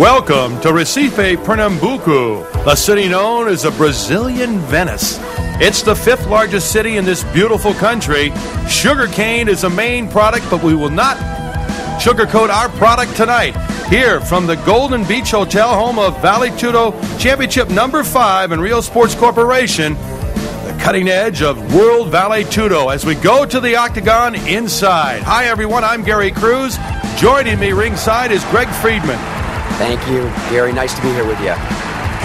Welcome to Recife, Pernambuco, the city known as the Brazilian Venice. It's the fifth largest city in this beautiful country. Sugarcane is the main product, but we will not sugarcoat our product tonight. Here from the Golden Beach Hotel, home of Vale Tudo Championship number 5 and Rio Sports Corporation, the cutting edge of World Vale Tudo as we go to the octagon inside. Hi, everyone. I'm Gary Cruz. Joining me ringside is Greg Friedman. Thank you, Gary. Nice to be here with you.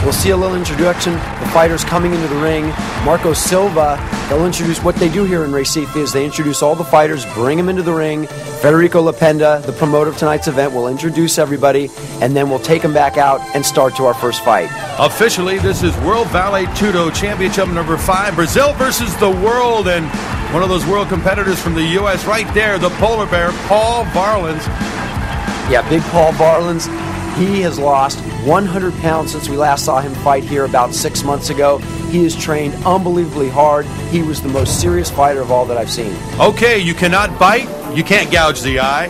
We'll see a little introduction. The fighters coming into the ring. Marco Silva, they'll introduce what they do here in Recife is they introduce all the fighters, bring them into the ring. Federico Lapenda, the promoter of tonight's event, will introduce everybody, and then we'll take them back out and start to our first fight. Officially, this is World Vale Tudo Championship number 5, Brazil versus the world, and one of those world competitors from the U.S. right there, the polar bear, Paul Varlins. Yeah, big Paul Varlins. He has lost 100 pounds since we last saw him fight here about 6 months ago. He has trained unbelievably hard. He was the most serious fighter of all that I've seen. Okay, you cannot bite, you can't gouge the eye.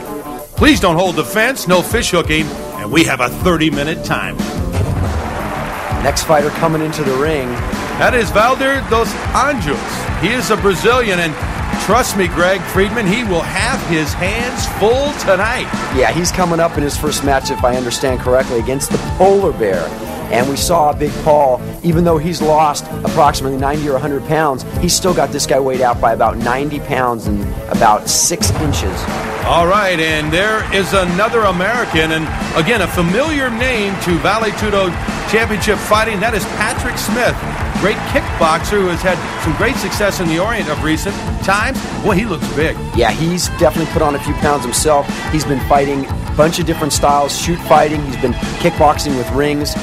Please don't hold the fence, no fish hooking, and we have a 30-minute time. Next fighter coming into the ring. That is Valdir dos Anjos. He is a Brazilian, and trust me, Greg Friedman, he will have his hands full tonight. Yeah, he's coming up in his first match, if I understand correctly, against the polar bear. And we saw Big Paul, even though he's lost approximately 90 or 100 pounds, he's still got this guy weighed out by about 90 pounds and about 6 inches. All right, and there is another American, and again, a familiar name to Vale Tudo Championship fighting. That is Patrick Smith, great kickboxer who has had some great success in the Orient of recent times. Boy, he looks big. Yeah, he's definitely put on a few pounds himself. He's been fighting a bunch of different styles, shoot fighting. He's been kickboxing with rings.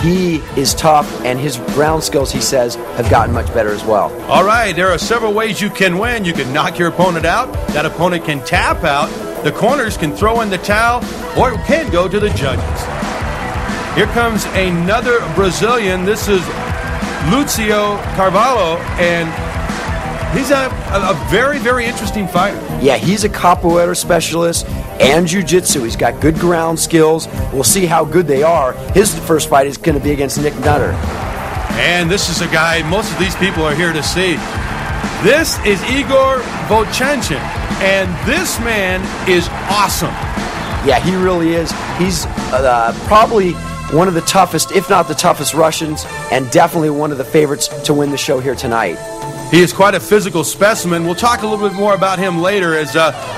He is tough, and his ground skills, he says, have gotten much better as well. All right, there are several ways you can win. You can knock your opponent out. That opponent can tap out. The corners can throw in the towel, or it can go to the judges. Here comes another Brazilian. This is Lucio Carvalho, and he's a very, very interesting fighter. Yeah, he's a capoeira specialist and jiu-jitsu. He's got good ground skills. We'll see how good they are. His first fight is going to be against Nick Nutter. And this is a guy most of these people are here to see. This is Igor Vovchanchin, and this man is awesome. Yeah, he really is. He's probably one of the toughest, if not the toughest Russians, and definitely one of the favorites to win the show here tonight. He is quite a physical specimen. We'll talk a little bit more about him later as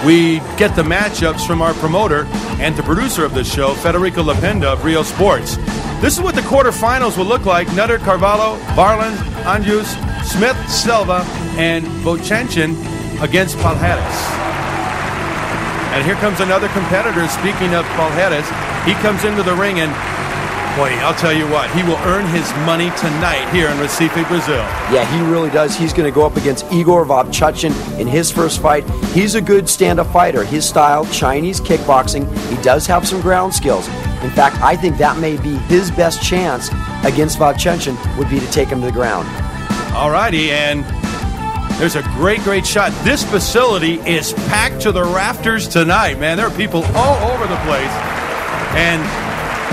we get the matchups from our promoter and the producer of this show, Federico Lapenda of Rio Sports. This is what the quarterfinals will look like. Nutter, Carvalho, Varlins, Anjos, Smith, Silva, and Vovchanchin against Palhares. And here comes another competitor. Speaking of Palhares, he comes into the ring and boy, I'll tell you what, he will earn his money tonight here in Recife, Brazil. Yeah, he really does. He's going to go up against Igor Vovchanchin in his first fight. He's a good stand-up fighter. His style, Chinese kickboxing. He does have some ground skills. In fact, I think that may be his best chance against Vovchanchin would be to take him to the ground. All righty, and there's a great, great shot. This facility is packed to the rafters tonight, man. There are people all over the place. And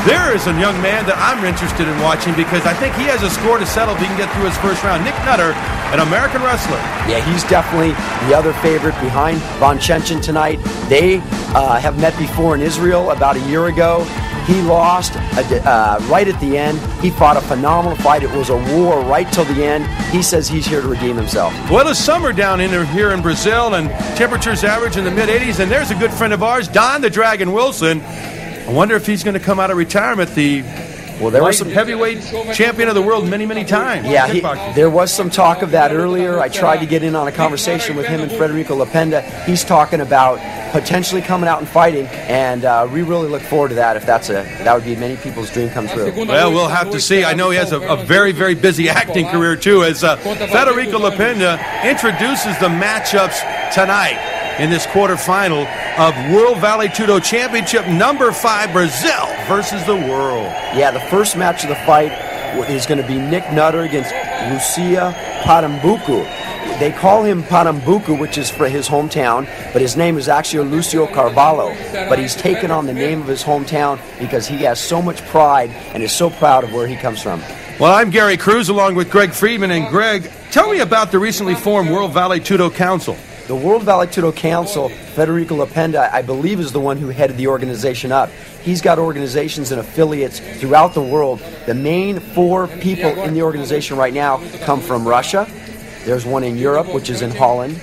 there is a young man that I'm interested in watching because I think he has a score to settle if he can get through his first round. Nick Nutter, an American wrestler. Yeah, he's definitely the other favorite behind Vovchanchin tonight. They have met before in Israel about a year ago. He lost right at the end. He fought a phenomenal fight. It was a war right till the end. He says he's here to redeem himself. Well, it's summer down here in Brazil, and temperatures average in the mid-80s, and there's a good friend of ours, Don the Dragon Wilson. I wonder if he's going to come out of retirement there was some heavyweight champion of the world many, many times. Yeah, there was some talk of that earlier. I tried to get in on a conversation with him and Federico Lapenda. He's talking about potentially coming out and fighting, and we really look forward to that. If that would be many people's dream come true. Well, we'll have to see. I know he has a very, very busy acting career too. As Federico Lapenda introduces the matchups tonight in this quarterfinal of World Vale Tudo Championship number 5, Brazil versus the world. Yeah, the first match of the fight is going to be Nick Nutter against Lucia Pernambuco. They call him Pernambuco, which is for his hometown, but his name is actually Lucio Carvalho. But he's taken on the name of his hometown because he has so much pride and is so proud of where he comes from. Well, I'm Gary Cruz along with Greg Friedman. And Greg, tell me about the recently formed World Vale Tudo Council. The World Vale Tudo Council, Federico Lapenda, I believe, is the one who headed the organization up. He's got organizations and affiliates throughout the world. The main 4 people in the organization right now come from Russia. There's one in Europe, which is in Holland.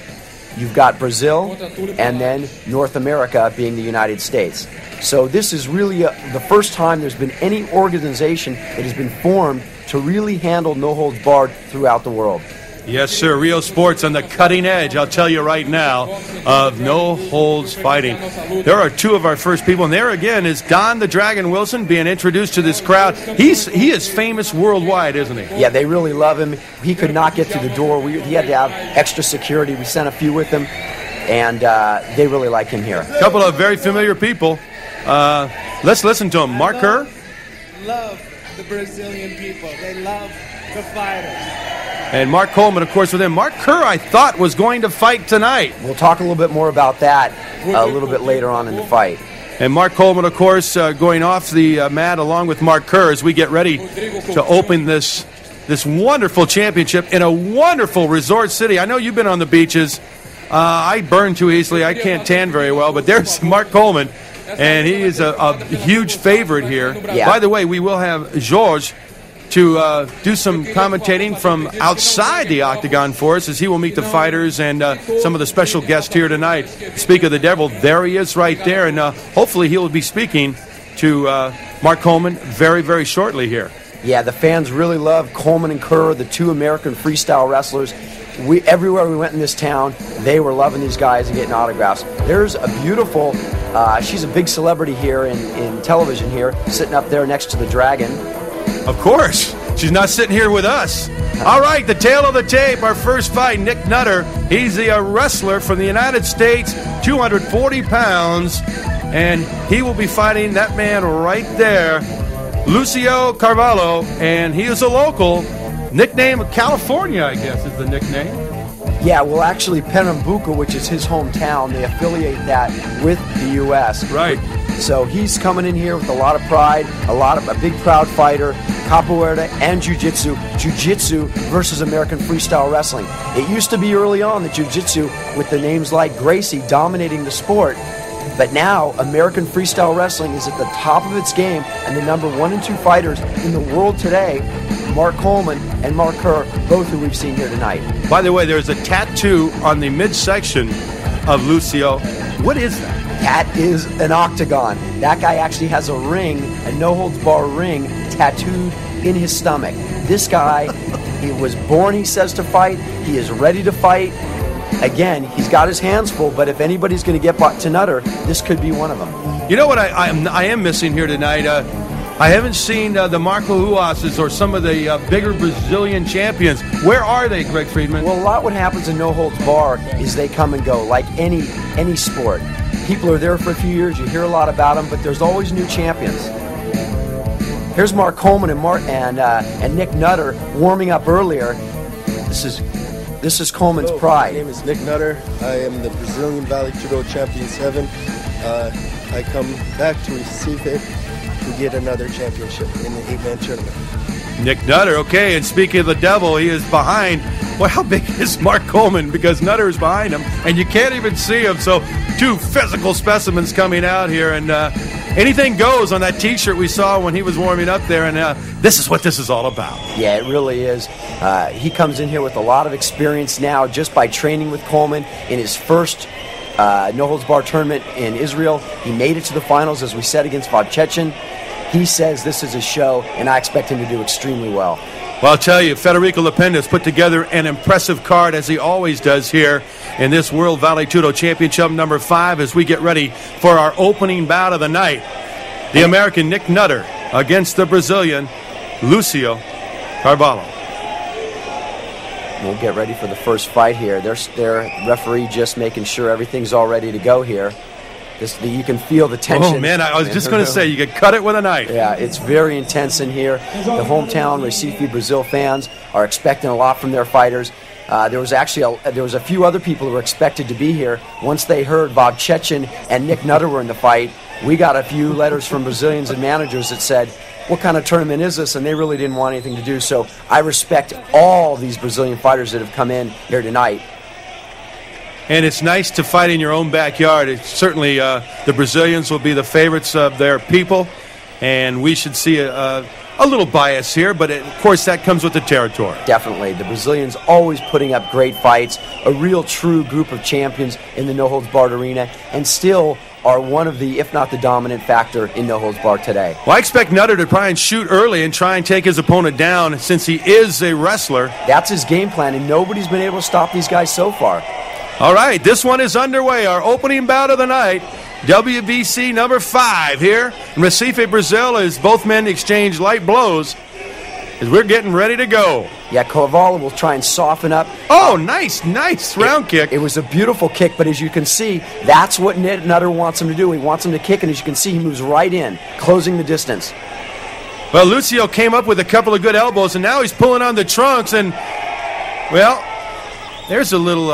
You've got Brazil, and then North America being the United States. So this is really the first time there's been any organization that has been formed to really handle no-holds-barred throughout the world. Yes, sir. Rio Sports on the cutting edge, I'll tell you right now, of no-holds fighting. There are 2 of our first people, and there again is Don the Dragon Wilson being introduced to this crowd. He is famous worldwide, isn't he? Yeah, they really love him. He could not get through the door. He had to have extra security. We sent a few with him, and they really like him here. A couple of very familiar people. Let's listen to him. Mark Kerr. Love the Brazilian people. They love the fighters. And Mark Coleman, of course, with him. Mark Kerr, I thought, was going to fight tonight. We'll talk a little bit more about that a little bit later on in the fight. And Mark Coleman, of course, going off the mat along with Mark Kerr as we get ready to open this wonderful championship in a wonderful resort city. I know you've been on the beaches. I burn too easily. I can't tan very well. But there's Mark Coleman, and he is a huge favorite here. Yeah. By the way, we will have George to do some commentating from outside the octagon for us as he will meet the fighters and some of the special guests here tonight. Speak of the devil, there he is right there, and hopefully he will be speaking to Mark Coleman very, very shortly here. Yeah, the fans really love Coleman and Kerr, the 2 American freestyle wrestlers. Everywhere we went in this town, they were loving these guys and getting autographs. There's a beautiful, she's a big celebrity here in television here, sitting up there next to the Dragon. Of course. She's not sitting here with us. All right, the tail of the tape, our first fight, Nick Nutter. He's a wrestler from the United States, 240 pounds, and he will be fighting that man right there, Lucio Carvalho, and he is a local. Nickname of California, I guess, is the nickname. Yeah, well, actually, Pernambuco, which is his hometown, they affiliate that with the U.S. Right. So he's coming in here with a lot of pride, a big proud fighter, capoeira and jiu-jitsu. Jiu-jitsu versus American freestyle wrestling. It used to be early on the jiu-jitsu with the names like Gracie dominating the sport. But now, American freestyle wrestling is at the top of its game, and the number 1 and 2 fighters in the world today, Mark Coleman and Mark Kerr, both who we've seen here tonight. By the way, there's a tattoo on the midsection of Lucio. What is that? That is an octagon. That guy actually has a ring, a no-holds-bar ring, tattooed in his stomach. This guy, he was born, he says, to fight. He is ready to fight. Again, he's got his hands full, but if anybody's going to get to Nutter, this could be one of them. You know what I am missing here tonight? I haven't seen the Marco Huases or some of the bigger Brazilian champions. Where are they, Greg Friedman? Well, a lot what happens in no-holds-bar is they come and go, like any sport. People are there for a few years, you hear a lot about them, but there's always new champions. Here's Mark Coleman and Nick Nutter warming up earlier. This is Coleman's pride. My name is Nick Nutter. I am the Brazilian Vale Tudo Champion 7. I come back to Recife to get another championship in the 8-man tournament. Nick Nutter, okay, and speaking of the devil, he is behind. Well, how big is Mark Coleman? Because Nutter is behind him, and you can't even see him. So 2 physical specimens coming out here, and anything goes on that T-shirt we saw when he was warming up there, and this is what this is all about. Yeah, it really is. He comes in here with a lot of experience now just by training with Coleman in his first no-holds-bar tournament in Israel. He made it to the finals, as we said, against Vachechin. He says this is a show, and I expect him to do extremely well. Well, I'll tell you, Federico Lapenda has put together an impressive card, as he always does here in this World Vale Tudo Championship number 5 as we get ready for our opening bout of the night. The American Nick Nutter against the Brazilian Lucio Carvalho. We'll get ready for the first fight here. Their referee just making sure everything's all ready to go here. You can feel the tension. Oh, man, I was just going to say, you could cut it with a knife. Yeah, it's very intense in here. The hometown Recife, Brazil fans are expecting a lot from their fighters. There was a few other people who were expected to be here. Once they heard Bob Chechen and Nick Nutter were in the fight, we got a few letters from Brazilians and managers that said, what kind of tournament is this? And they really didn't want anything to do. So I respect all these Brazilian fighters that have come in here tonight. And it's nice to fight in your own backyard. It's certainly the Brazilians will be the favorites of their people, and we should see a little bias here, but of course that comes with the territory. Definitely. The Brazilians always putting up great fights, a real true group of champions in the no-holds-barred arena, and still are one of the, if not the dominant factor in no-holds-barred today. Well, I expect Nutter to try and shoot early and try and take his opponent down since he is a wrestler. That's his game plan, and nobody's been able to stop these guys so far. All right, this one is underway. Our opening bout of the night, WBC number 5 here in Recife, Brazil, as both men exchange light blows as we're getting ready to go. Yeah, Carvalho will try and soften up. Oh, nice round kick. It was a beautiful kick, but as you can see, that's what Nutter wants him to do. He wants him to kick, and as you can see, he moves right in, closing the distance. Well, Lucio came up with a couple of good elbows, and now he's pulling on the trunks, and, well, there's a little...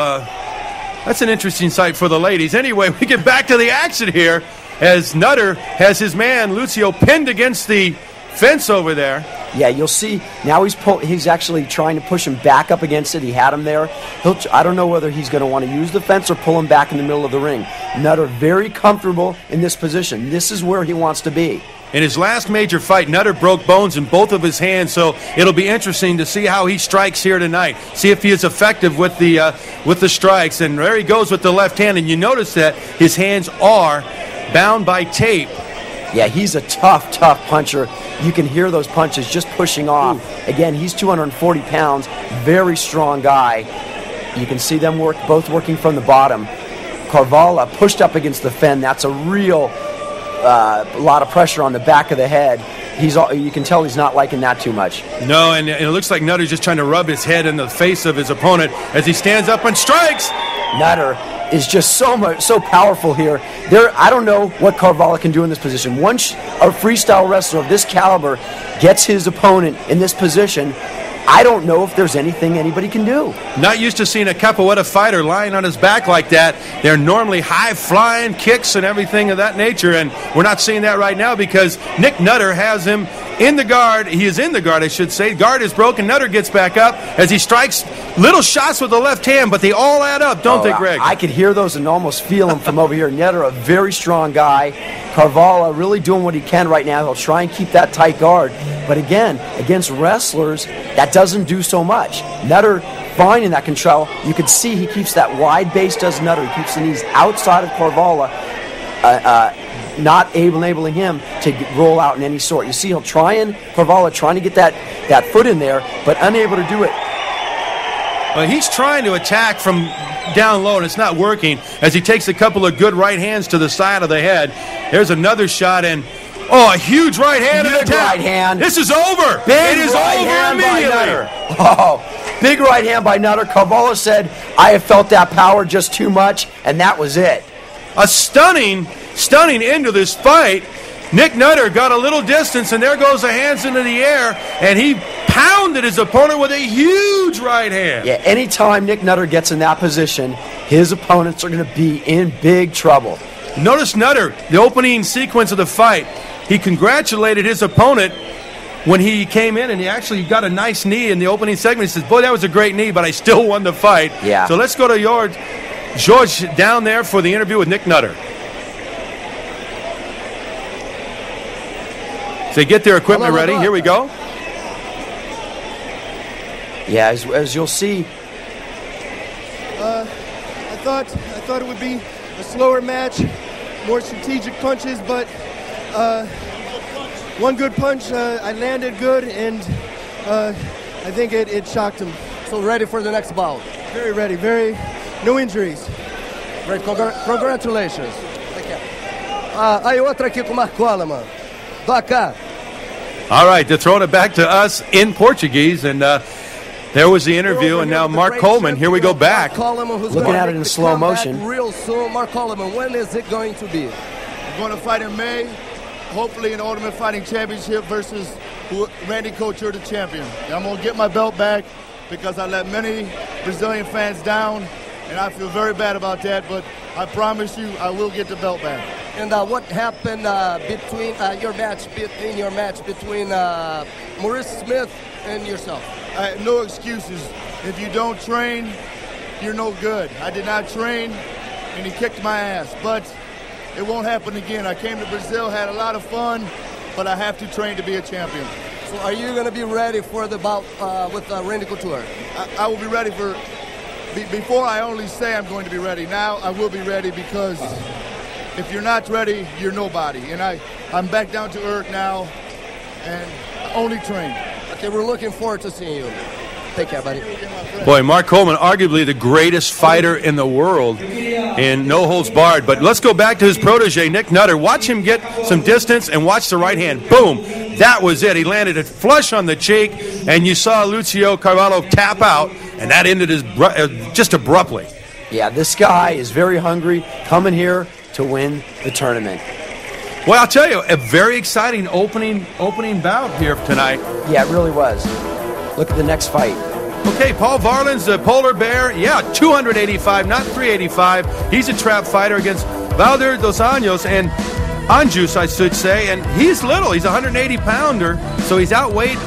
That's an interesting sight for the ladies. Anyway, we get back to the action here as Nutter has his man, Lucio, pinned against the fence over there. Yeah, you'll see now he's actually trying to push him back up against it. He had him there. I don't know whether he's going to want to use the fence or pull him back in the middle of the ring. Nutter very comfortable in this position. This is where he wants to be. In his last major fight, Nutter broke bones in both of his hands, so it'll be interesting to see how he strikes here tonight. See if he is effective with the strikes. And there he goes with the left hand, and you notice that his hands are bound by tape. Yeah, he's a tough puncher. You can hear those punches just pushing off. Ooh. Again, he's 240 pounds, very strong guy. You can see them both working from the bottom. Carvalho pushed up against the fence. That's a real... a lot of pressure on the back of the head. You can tell he's not liking that too much. No, and it looks like Nutter's just trying to rub his head in the face of his opponent as he stands up and strikes. Nutter is just so powerful here. I don't know what Carvalho can do in this position. Once a freestyle wrestler of this caliber gets his opponent in this position, I don't know if there's anything anybody can do. Not used to seeing a capoeira fighter lying on his back like that. They're normally high-flying kicks and everything of that nature, and we're not seeing that right now because Nick Nutter has him in the guard. He is in the guard, I should say. Guard is broken. Nutter gets back up as he strikes little shots with the left hand, but they all add up, don't they, Greg? I could hear those and almost feel them from over here. Nutter, a very strong guy. Carvalho really doing what he can right now. He'll try and keep that tight guard. But again, against wrestlers, that doesn't do so much. Nutter fine in that control. You can see he keeps that wide base, does Nutter. He keeps the knees outside of Carvalho, not enabling him to roll out in any sort. You see Carvalho trying to get that foot in there, but unable to do it. Well, he's trying to attack from down low, and it's not working as he takes a couple of good right hands to the side of the head. There's another shot, and a huge right hand. Big right hand. This is over. Big it is right over hand immediately. By Nutter. Oh, big right hand by Nutter. Carvalho said, I have felt that power just too much, and that was it. A stunning end to this fight. Nick Nutter got a little distance, and there goes the hands into the air, and he pounded his opponent with a huge right hand. Yeah, anytime Nick Nutter gets in that position, his opponents are going to be in big trouble. Notice Nutter, the opening sequence of the fight, he congratulated his opponent when he came in, and he actually got a nice knee in the opening segment. He says, boy, that was a great knee, but I still won the fight. Yeah. So let's go to George down there for the interview with Nick Nutter. So they get their equipment ready. Here we go. Yeah, as you'll see. I thought it would be a slower match, more strategic punches, but one good punch, I landed good, and I think it shocked him. So ready for the next bout? Very ready, no injuries. Great, congratulations. Aí outra aqui com o Mark Coleman. Vaca. All right, they're throwing it back to us in Portuguese, and there was the interview, and now Mark Coleman. Here we go back. Looking at it in slow motion. Real soon, Mark Coleman. When is it going to be? We're going to fight in May, hopefully in the Ultimate Fighting Championship versus Randy Couture, the champion. I'm going to get my belt back, because I let many Brazilian fans down, and I feel very bad about that, but I promise you I will get the belt back. And what happened between your match between Maurice Smith and yourself? No excuses. If you don't train, you're no good. I did not train, and he kicked my ass, but it won't happen again. I came to Brazil, had a lot of fun, but I have to train to be a champion. So are you going to be ready for the bout with Randy Couture? I will be ready for... Before I only say I'm going to be ready. Now I will be ready, because if you're not ready, you're nobody. And I'm back down to earth now and only train. Okay, we're looking forward to seeing you. Take care, buddy. Boy, Mark Coleman, arguably the greatest fighter in the world in no holds barred. But let's go back to his protege, Nick Nutter. Watch him get some distance and watch the right hand. Boom. That was it. He landed it flush on the cheek, and you saw Lucio Carvalho tap out, and that ended his just abruptly. Yeah, this guy is very hungry, coming here to win the tournament. Well, I'll tell you, a very exciting opening bout here tonight. Yeah, it really was. Look at the next fight. Okay, Paul Varlan's the polar bear. Yeah, 285, not 385. He's a trap fighter against Valder dos Anjos, and Anjus, I should say. And he's little. He's a 180-pounder, so he's outweighed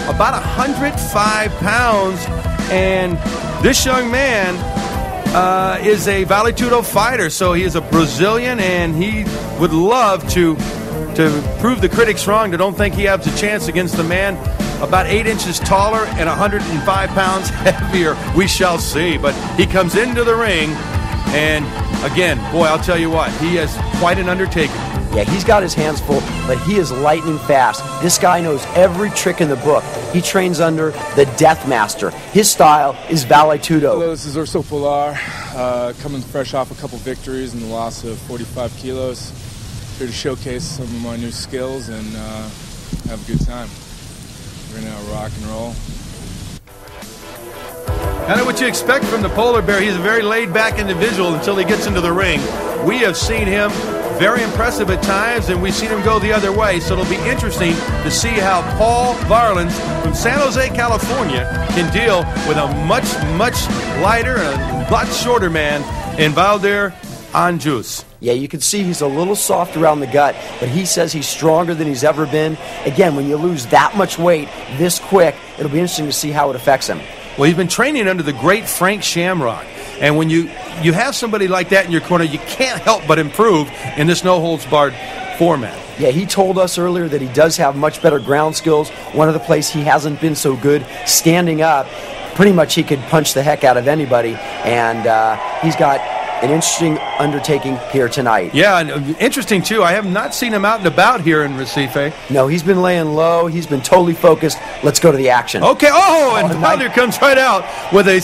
about 105 pounds. And this young man is a Vale Tudo fighter, so he is a Brazilian, and he would love to prove the critics wrong, to don't think he has a chance against the man about 8 inches taller and 105 pounds heavier. We shall see. But he comes into the ring, and again, boy, I'll tell you what, he has quite an undertaking. Yeah, he's got his hands full, but he is lightning fast. This guy knows every trick in the book. He trains under the Death Master. His style is Vale Tudo. Hello, this is Urso Polar, coming fresh off a couple victories and the loss of 45 kilos. Here to showcase some of my new skills and have a good time. We're going to rock and roll. Kind of what you expect from the polar bear. He's a very laid-back individual until he gets into the ring. We have seen him very impressive at times, and we've seen him go the other way. So it'll be interesting to see how Paul Varlans from San Jose, California, can deal with a much, much lighter and a lot shorter man in Valder Anjus. Yeah, you can see he's a little soft around the gut, but he says he's stronger than he's ever been. Again, when you lose that much weight this quick, it'll be interesting to see how it affects him. Well, he's been training under the great Frank Shamrock. And when you have somebody like that in your corner, you can't help but improve in this no-holds-barred format. Yeah, he told us earlier that he does have much better ground skills. One of the places he hasn't been so good standing up. Pretty much he could punch the heck out of anybody, and he's got an interesting undertaking here tonight. Yeah, and interesting, too. I have not seen him out and about here in Recife. No, he's been laying low. He's been totally focused. Let's go to the action. Okay, and Valder comes right out with a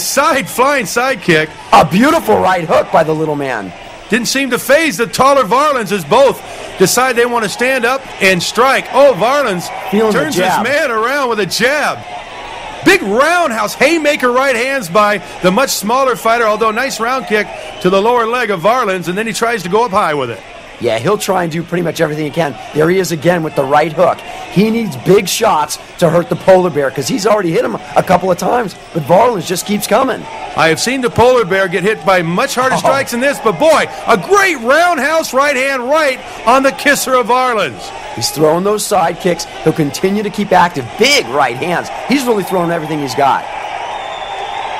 flying side kick. A beautiful right hook by the little man. Didn't seem to faze the taller Varlans as both decide they want to stand up and strike. Oh, Varlans turns his man around with a jab. Big roundhouse haymaker right hands by the much smaller fighter, although nice round kick to the lower leg of Varlans, and then he tries to go up high with it. Yeah, he'll try and do pretty much everything he can. There he is again with the right hook. He needs big shots to hurt the polar bear because he's already hit him a couple of times, but Varlans just keeps coming. I have seen the polar bear get hit by much harder strikes than this, but boy, a great roundhouse right hand right on the kisser of Varlans. He's throwing those side kicks. He'll continue to keep active. Big right hands. He's really throwing everything he's got.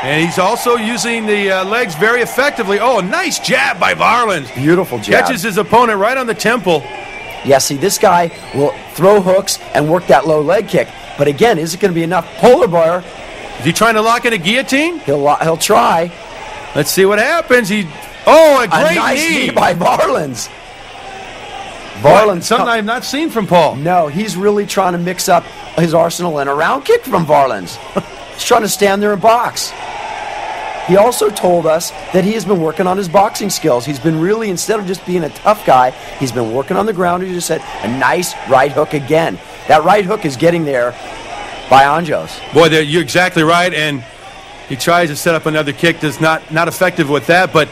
And he's also using the legs very effectively. Oh, a nice jab by Varlans. Beautiful jab. Catches his opponent right on the temple. Yeah, see, this guy will throw hooks and work that low leg kick. But again, is it going to be enough? Polar bear. Is he trying to lock in a guillotine? He'll try. Let's see what happens. A great nice knee by Varlans. Something I've not seen from Paul. No, he's really trying to mix up his arsenal, and a round kick from Varlans. He's trying to stand there and box. He also told us that he has been working on his boxing skills. He's been really, instead of just being a tough guy, he's been working on the ground. He just said, a nice right hook again. That right hook is getting there by Anjos. Boy, you're exactly right, and he tries to set up another kick that's not effective with that, but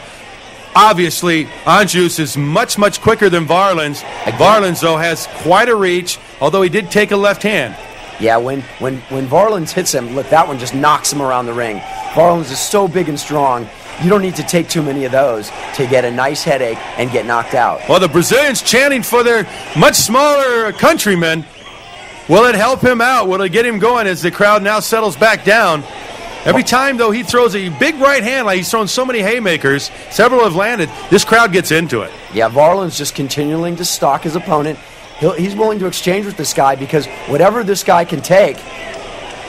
obviously Anjos is much, much quicker than Varlans. Varlans, though, has quite a reach, although he did take a left hand. Yeah, when Varlins hits him, look, that one just knocks him around the ring. Varlins is so big and strong, you don't need to take too many of those to get a nice headache and get knocked out. Well, the Brazilians chanting for their much smaller countrymen. Will it help him out? Will it get him going as the crowd now settles back down? Every time, though, he throws a big right hand, like he's thrown so many haymakers, several have landed, this crowd gets into it. Yeah, Varlin's just continuing to stalk his opponent. He's willing to exchange with this guy because whatever this guy can take,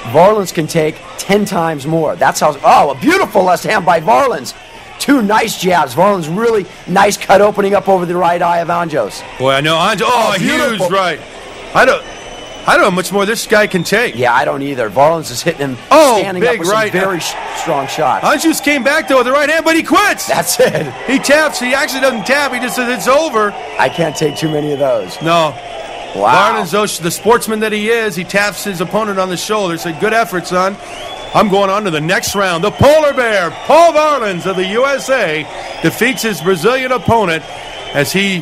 Varlins can take 10 times more. That's how... Oh, a beautiful left hand by Varlins. 2 nice jabs. Varlins really nice cut opening up over the right eye of Anjos. Boy, I know Anjos. Oh, huge right. I don't know how much more this guy can take. Yeah, I don't either. Varlins is hitting him standing big up with right. some very strong shots. Anjos came back, though, with the right hand, but he quits. That's it. He taps. He actually doesn't tap. He just says it's over. I can't take too many of those. No. Wow. Varlins, the sportsman that he is, he taps his opponent on the shoulder. Said, good effort, son. I'm going on to the next round. The polar bear, Paul Varlins of the USA, defeats his Brazilian opponent as he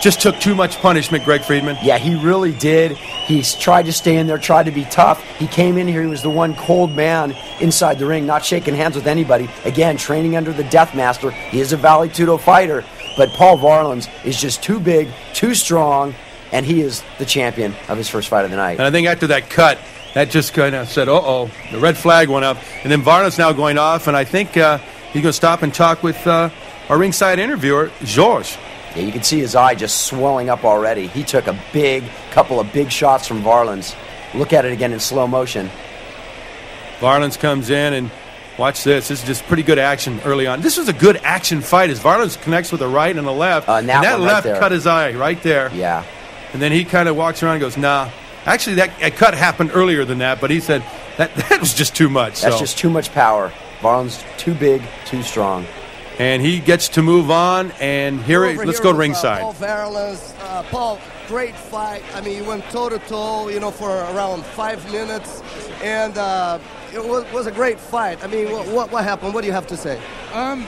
just took too much punishment, Greg Friedman. Yeah, he really did. He's tried to stay in there, tried to be tough. He came in here, he was the one cold man inside the ring, not shaking hands with anybody. Again, training under the Death Master. He is a Vale Tudo fighter, but Paul Varlins is just too big, too strong, and he is the champion of his first fight of the night. And I think after that cut, that just kind of said, uh-oh, the red flag went up. And then Varlins now going off, and I think he's going to stop and talk with our ringside interviewer, George. Yeah, you can see his eye just swelling up already. He took a couple of big shots from Varlins. Look at it again in slow motion. Varlins comes in, and watch this. This is just pretty good action early on. This was a good action fight as Varlins connects with a right and a left. And that left right cut his eye right there. Yeah. And then he kind of walks around and goes, nah. Actually, that cut happened earlier than that, but he said that was just too much. That's just too much power. Varlins too big, too strong. And he gets to move on, and let's go to ringside. Paul Varlins. Paul, great fight. I mean, you went toe-to-toe, for around 5 minutes, and it was a great fight. I mean, what happened? What do you have to say? I'm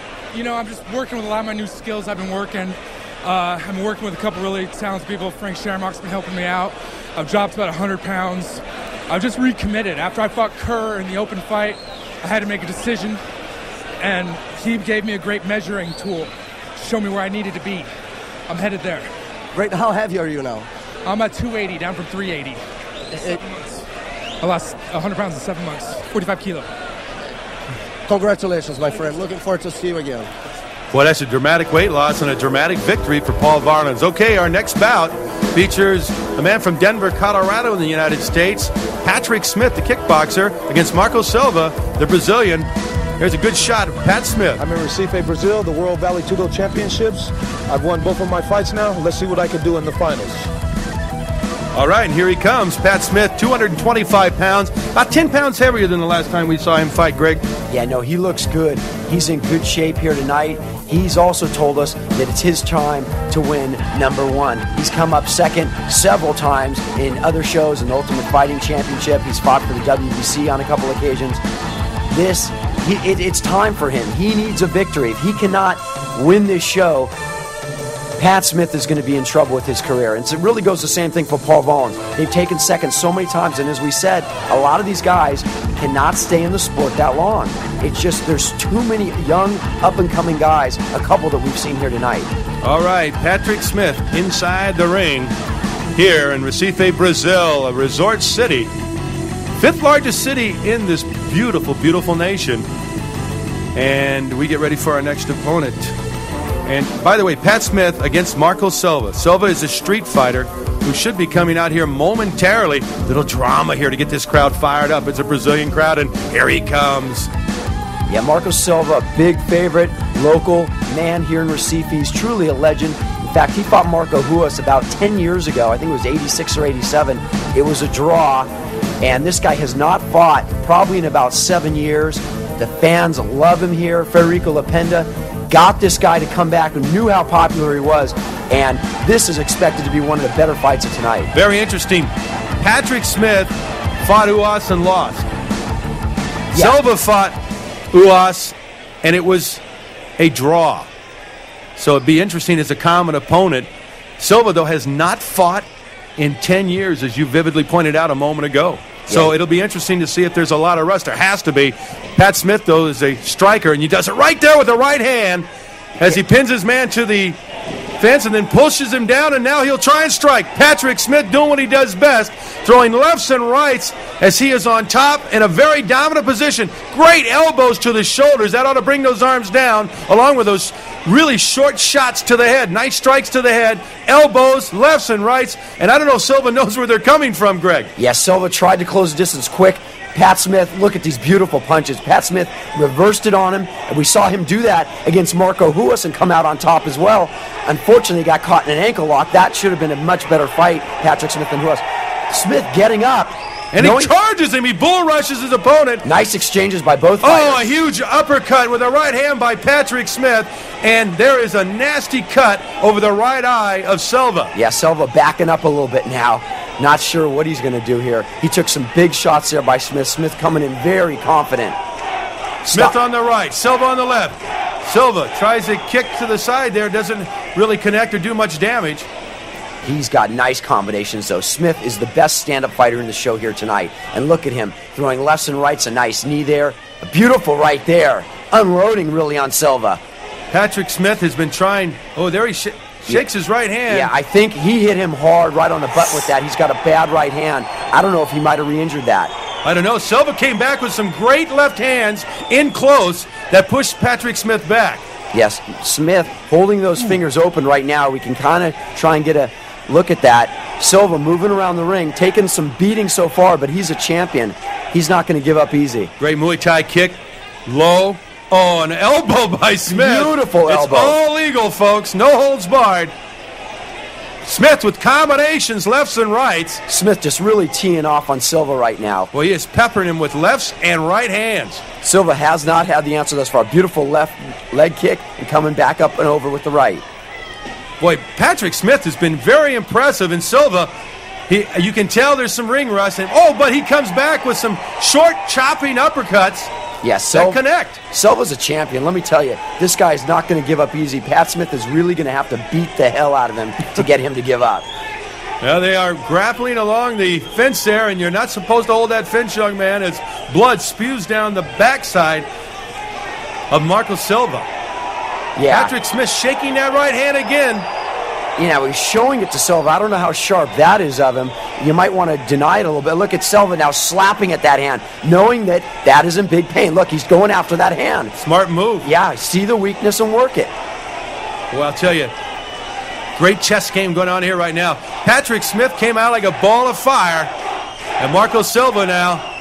just working with a lot of my new skills I've been working. I've been working with a couple really talented people. Frank Schermock's been helping me out. I've dropped about 100 pounds. I've just recommitted. After I fought Kerr in the open fight, I had to make a decision, and he gave me a great measuring tool to show me where I needed to be. I'm headed there. Great. How heavy are you now? I'm at 280, down from 380. In 7 months. I lost 100 pounds in 7 months, 45 kilo. Congratulations, my friend. Looking forward to see you again. Well, that's a dramatic weight loss and a dramatic victory for Paul Varlins. Okay, our next bout features a man from Denver, Colorado in the United States, Patrick Smith, the kickboxer, against Marco Silva, the Brazilian. Here's a good shot of Pat Smith. I'm in Recife, Brazil, the World Vale Tudo Championships. I've won both of my fights now. Let's see what I can do in the finals. All right, and here he comes, Pat Smith, 225 pounds, about 10 pounds heavier than the last time we saw him fight, Greg. Yeah, no, he looks good. He's in good shape here tonight. He's also told us that it's his time to win #1. He's come up second several times in other shows in the Ultimate Fighting Championship. He's fought for the WBC on a couple occasions. It's time for him. He needs a victory. If he cannot win this show, Pat Smith is going to be in trouble with his career. And it really goes the same thing for Paul Varlins. They've taken second so many times, and as we said, a lot of these guys cannot stay in the sport that long. It's just there's too many young, up-and-coming guys, a couple that we've seen here tonight. All right, Patrick Smith inside the ring here in Recife, Brazil, a resort city. 5th largest city in this beautiful, beautiful nation. And we get ready for our next opponent. And by the way, Pat Smith against Marco Silva. Silva is a street fighter who should be coming out here momentarily. Little drama here to get this crowd fired up. It's a Brazilian crowd, and here he comes. Yeah, Marco Silva, a big favorite, local man here in Recife. He's truly a legend. In fact, he fought Marco Ruas about 10 years ago. I think it was 86 or 87. It was a draw, and this guy has not fought probably in about 7 years. The fans love him here. Federico Lapenda got this guy to come back, who knew how popular he was, and this is expected to be one of the better fights of tonight. Very interesting. Patrick Smith fought Uas and lost. Yeah. Silva fought Uas, and it was a draw. So it'd be interesting as a common opponent. Silva, though, has not fought in 10 years, as you vividly pointed out a moment ago. So it'll be interesting to see if there's a lot of rust. There has to be. Pat Smith, though, is a striker, and he does it right there with the right hand as he pins his man to the fence and then pushes him down, and now he'll try and strike. Patrick Smith doing what he does best, throwing lefts and rights as he is on top in a very dominant position. Great elbows to the shoulders. That ought to bring those arms down, along with those really short shots to the head. Nice strikes to the head, elbows, lefts and rights, and I don't know if Silva knows where they're coming from, Greg. Yeah, Silva tried to close the distance quick. Pat Smith, look at these beautiful punches. Pat Smith reversed it on him, and we saw him do that against Marco Ruas and come out on top as well. Unfortunately, he got caught in an ankle lock. That should have been a much better fight, Patrick Smith and Ruas. Smith getting up. And he charges him. He bull rushes his opponent. Nice exchanges by both fighters. Oh, a huge uppercut with a right hand by Patrick Smith. And there is a nasty cut over the right eye of Silva. Yeah, Silva backing up a little bit now. Not sure what he's going to do here. He took some big shots there by Smith. Smith coming in very confident. Smith on the right, Silva on the left. Silva tries to kick to the side there. Doesn't really connect or do much damage. He's got nice combinations, though. Smith is the best stand-up fighter in the show here tonight. And look at him throwing lefts and rights. A nice knee there. A beautiful right there. Unloading really on Silva. Patrick Smith has been trying. Oh, there he shakes his right hand. Yeah, I think he hit him hard right on the butt with that. He's got a bad right hand. I don't know if he might have re-injured that. I don't know. Silva came back with some great left hands in close that pushed Patrick Smith back. Yes, Smith holding those fingers open right now. We can kind of try and get a look at that. Silva moving around the ring, taking some beating so far, but he's a champion. He's not going to give up easy. Great Muay Thai kick. Low. Oh, an elbow by Smith. Beautiful elbow. It's all legal, folks. No holds barred. Smith with combinations, lefts and rights. Smith just really teeing off on Silva right now. Well, he is peppering him with lefts and right hands. Silva has not had the answer thus far. Beautiful left leg kick and coming back up and over with the right. Boy, Patrick Smith has been very impressive, and Silva, you can tell there's some ring rust. But he comes back with some short, chopping uppercuts. Yes, that connect. Silva's a champion. Let me tell you, this guy's not going to give up easy. Pat Smith is really going to have to beat the hell out of him to get him to give up. Now they are grappling along the fence there, and you're not supposed to hold that fence, young man, as blood spews down the backside of Marco Silva. Yeah. Patrick Smith shaking that right hand again. You know, he's showing it to Silva. I don't know how sharp that is of him. You might want to deny it a little bit. Look at Silva now slapping at that hand, knowing that that is in big pain. Look, he's going after that hand. Smart move. Yeah, see the weakness and work it. Well, I'll tell you, great chess game going on here right now. Patrick Smith came out like a ball of fire, and Marco Silva now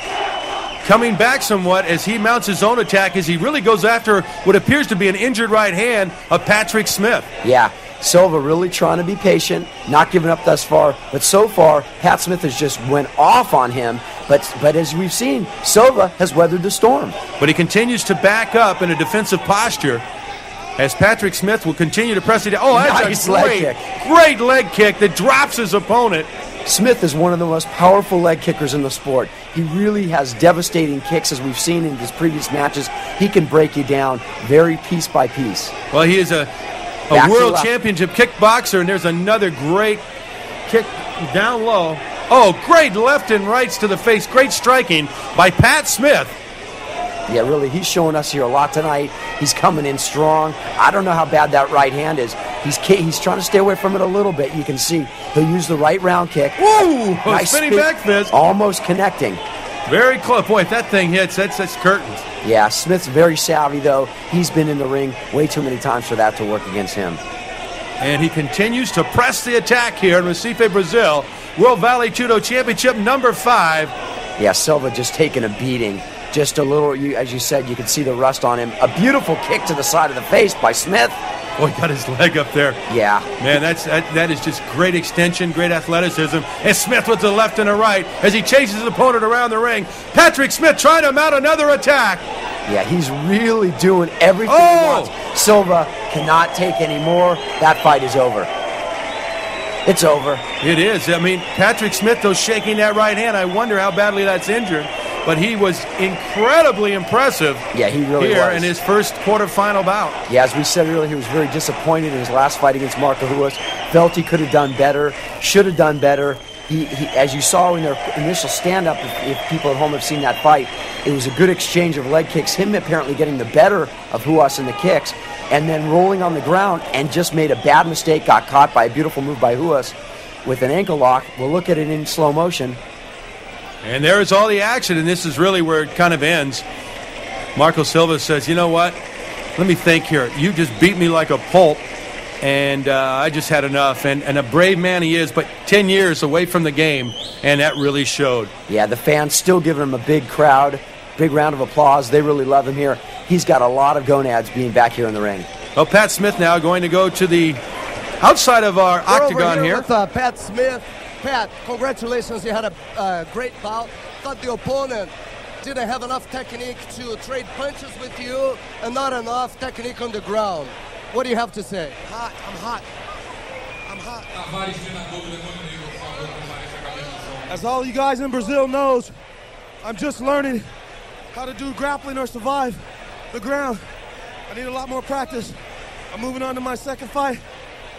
coming back somewhat as he mounts his own attack as he really goes after what appears to be an injured right hand of Patrick Smith. Yeah, Silva really trying to be patient, not giving up thus far. But so far, Pat Smith has just went off on him. But as we've seen, Silva has weathered the storm. But he continues to back up in a defensive posture as Patrick Smith will continue to press it down. Oh, that's nice a great leg kick that drops his opponent. Smith is one of the most powerful leg kickers in the sport. He really has devastating kicks, as we've seen in his previous matches. He can break you down very piece by piece. Well, he is a world championship kickboxer, and there's another great kick down low. Oh, great left and rights to the face. Great striking by Pat Smith. Yeah, really, he's showing us here a lot tonight. He's coming in strong. I don't know how bad that right hand is. He's trying to stay away from it a little bit. You can see he'll use the right round kick. Woo! Nice spinning back fist. Almost connecting. Very close. Boy, if that thing hits, that's curtains. Yeah, Smith's very savvy, though. He's been in the ring way too many times for that to work against him. And he continues to press the attack here in Recife, Brazil. World Vale Tudo Championship number 5. Yeah, Silva just taking a beating. Just a little, as you said, you can see the rust on him. A beautiful kick to the side of the face by Smith. Boy, got his leg up there. Yeah. Man, that is just great extension, great athleticism. And Smith with the left and the right as he chases his opponent around the ring. Patrick Smith trying to mount another attack. Yeah, he's really doing everything he wants. Silva cannot take any more. That fight is over. It's over. It is. I mean, Patrick Smith, though, shaking that right hand. I wonder how badly that's injured. But he was incredibly impressive. Yeah, he really here was. In his first quarterfinal bout. Yeah, as we said earlier, he was very disappointed in his last fight against Marco Ruas. felt he could have done better, should have done better. He, as you saw in their initial stand-up, if people at home have seen that fight, it was a good exchange of leg kicks, him apparently getting the better of Huas in the kicks, and then rolling on the ground and just made a bad mistake, got caught by a beautiful move by Huas with an ankle lock. We'll look at it in slow motion. And there is all the action, and this is really where it kind of ends. Marco Silva says, you know what? Let me think here. You just beat me like a pulp, and I just had enough. And a brave man he is, but 10 years away from the game, and that really showed. Yeah, the fans still giving him a big crowd, big round of applause. They really love him here. He's got a lot of gonads being back here in the ring. Well, Pat Smith now going to go to the outside of our octagon here. With Pat Smith. Pat, congratulations. You had a great bout. Thought the opponent didn't have enough technique to trade punches with you and not enough technique on the ground. What do you have to say? Hot. I'm hot. I'm hot. As all you guys in Brazil knows, I'm just learning how to do grappling or survive the ground. I need a lot more practice. I'm moving on to my second fight.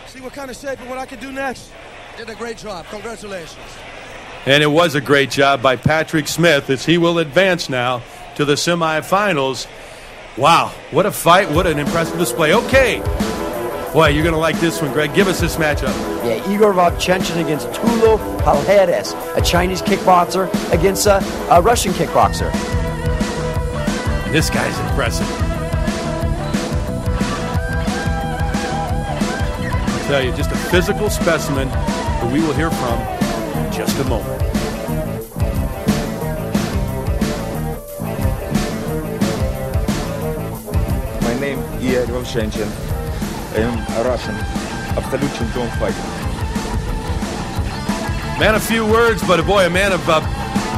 See what kind of shape and what I can do next. Did a great job. Congratulations. And it was a great job by Patrick Smith as he will advance now to the semifinals. Wow, what a fight, what an impressive display. Okay. Boy, you're going to like this one, Greg. Give us this matchup. Yeah, Igor Vovchanchyn against Tulio Palhares, a Chinese kickboxer against a Russian kickboxer. This guy's impressive. I'll tell you, just a physical specimen that we will hear from in just a moment. My name is Igor Vovchanchyn. I am a Russian, absolute champion fighter. Man of few words, but a man of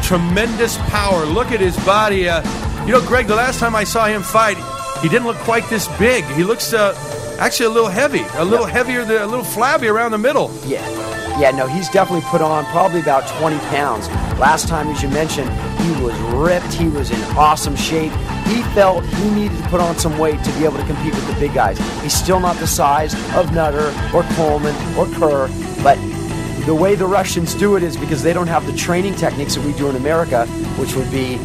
tremendous power. Look at his body. You know, Greg, the last time I saw him fight, he didn't look quite this big. He looks actually a little heavy, a little heavier, a little flabby around the middle. Yeah, no, he's definitely put on probably about 20 pounds. Last time, as you mentioned, he was ripped. He was in awesome shape. He felt he needed to put on some weight to be able to compete with the big guys. He's still not the size of Nutter or Coleman or Kerr, but the way the Russians do it is because they don't have the training techniques that we do in America, which would be,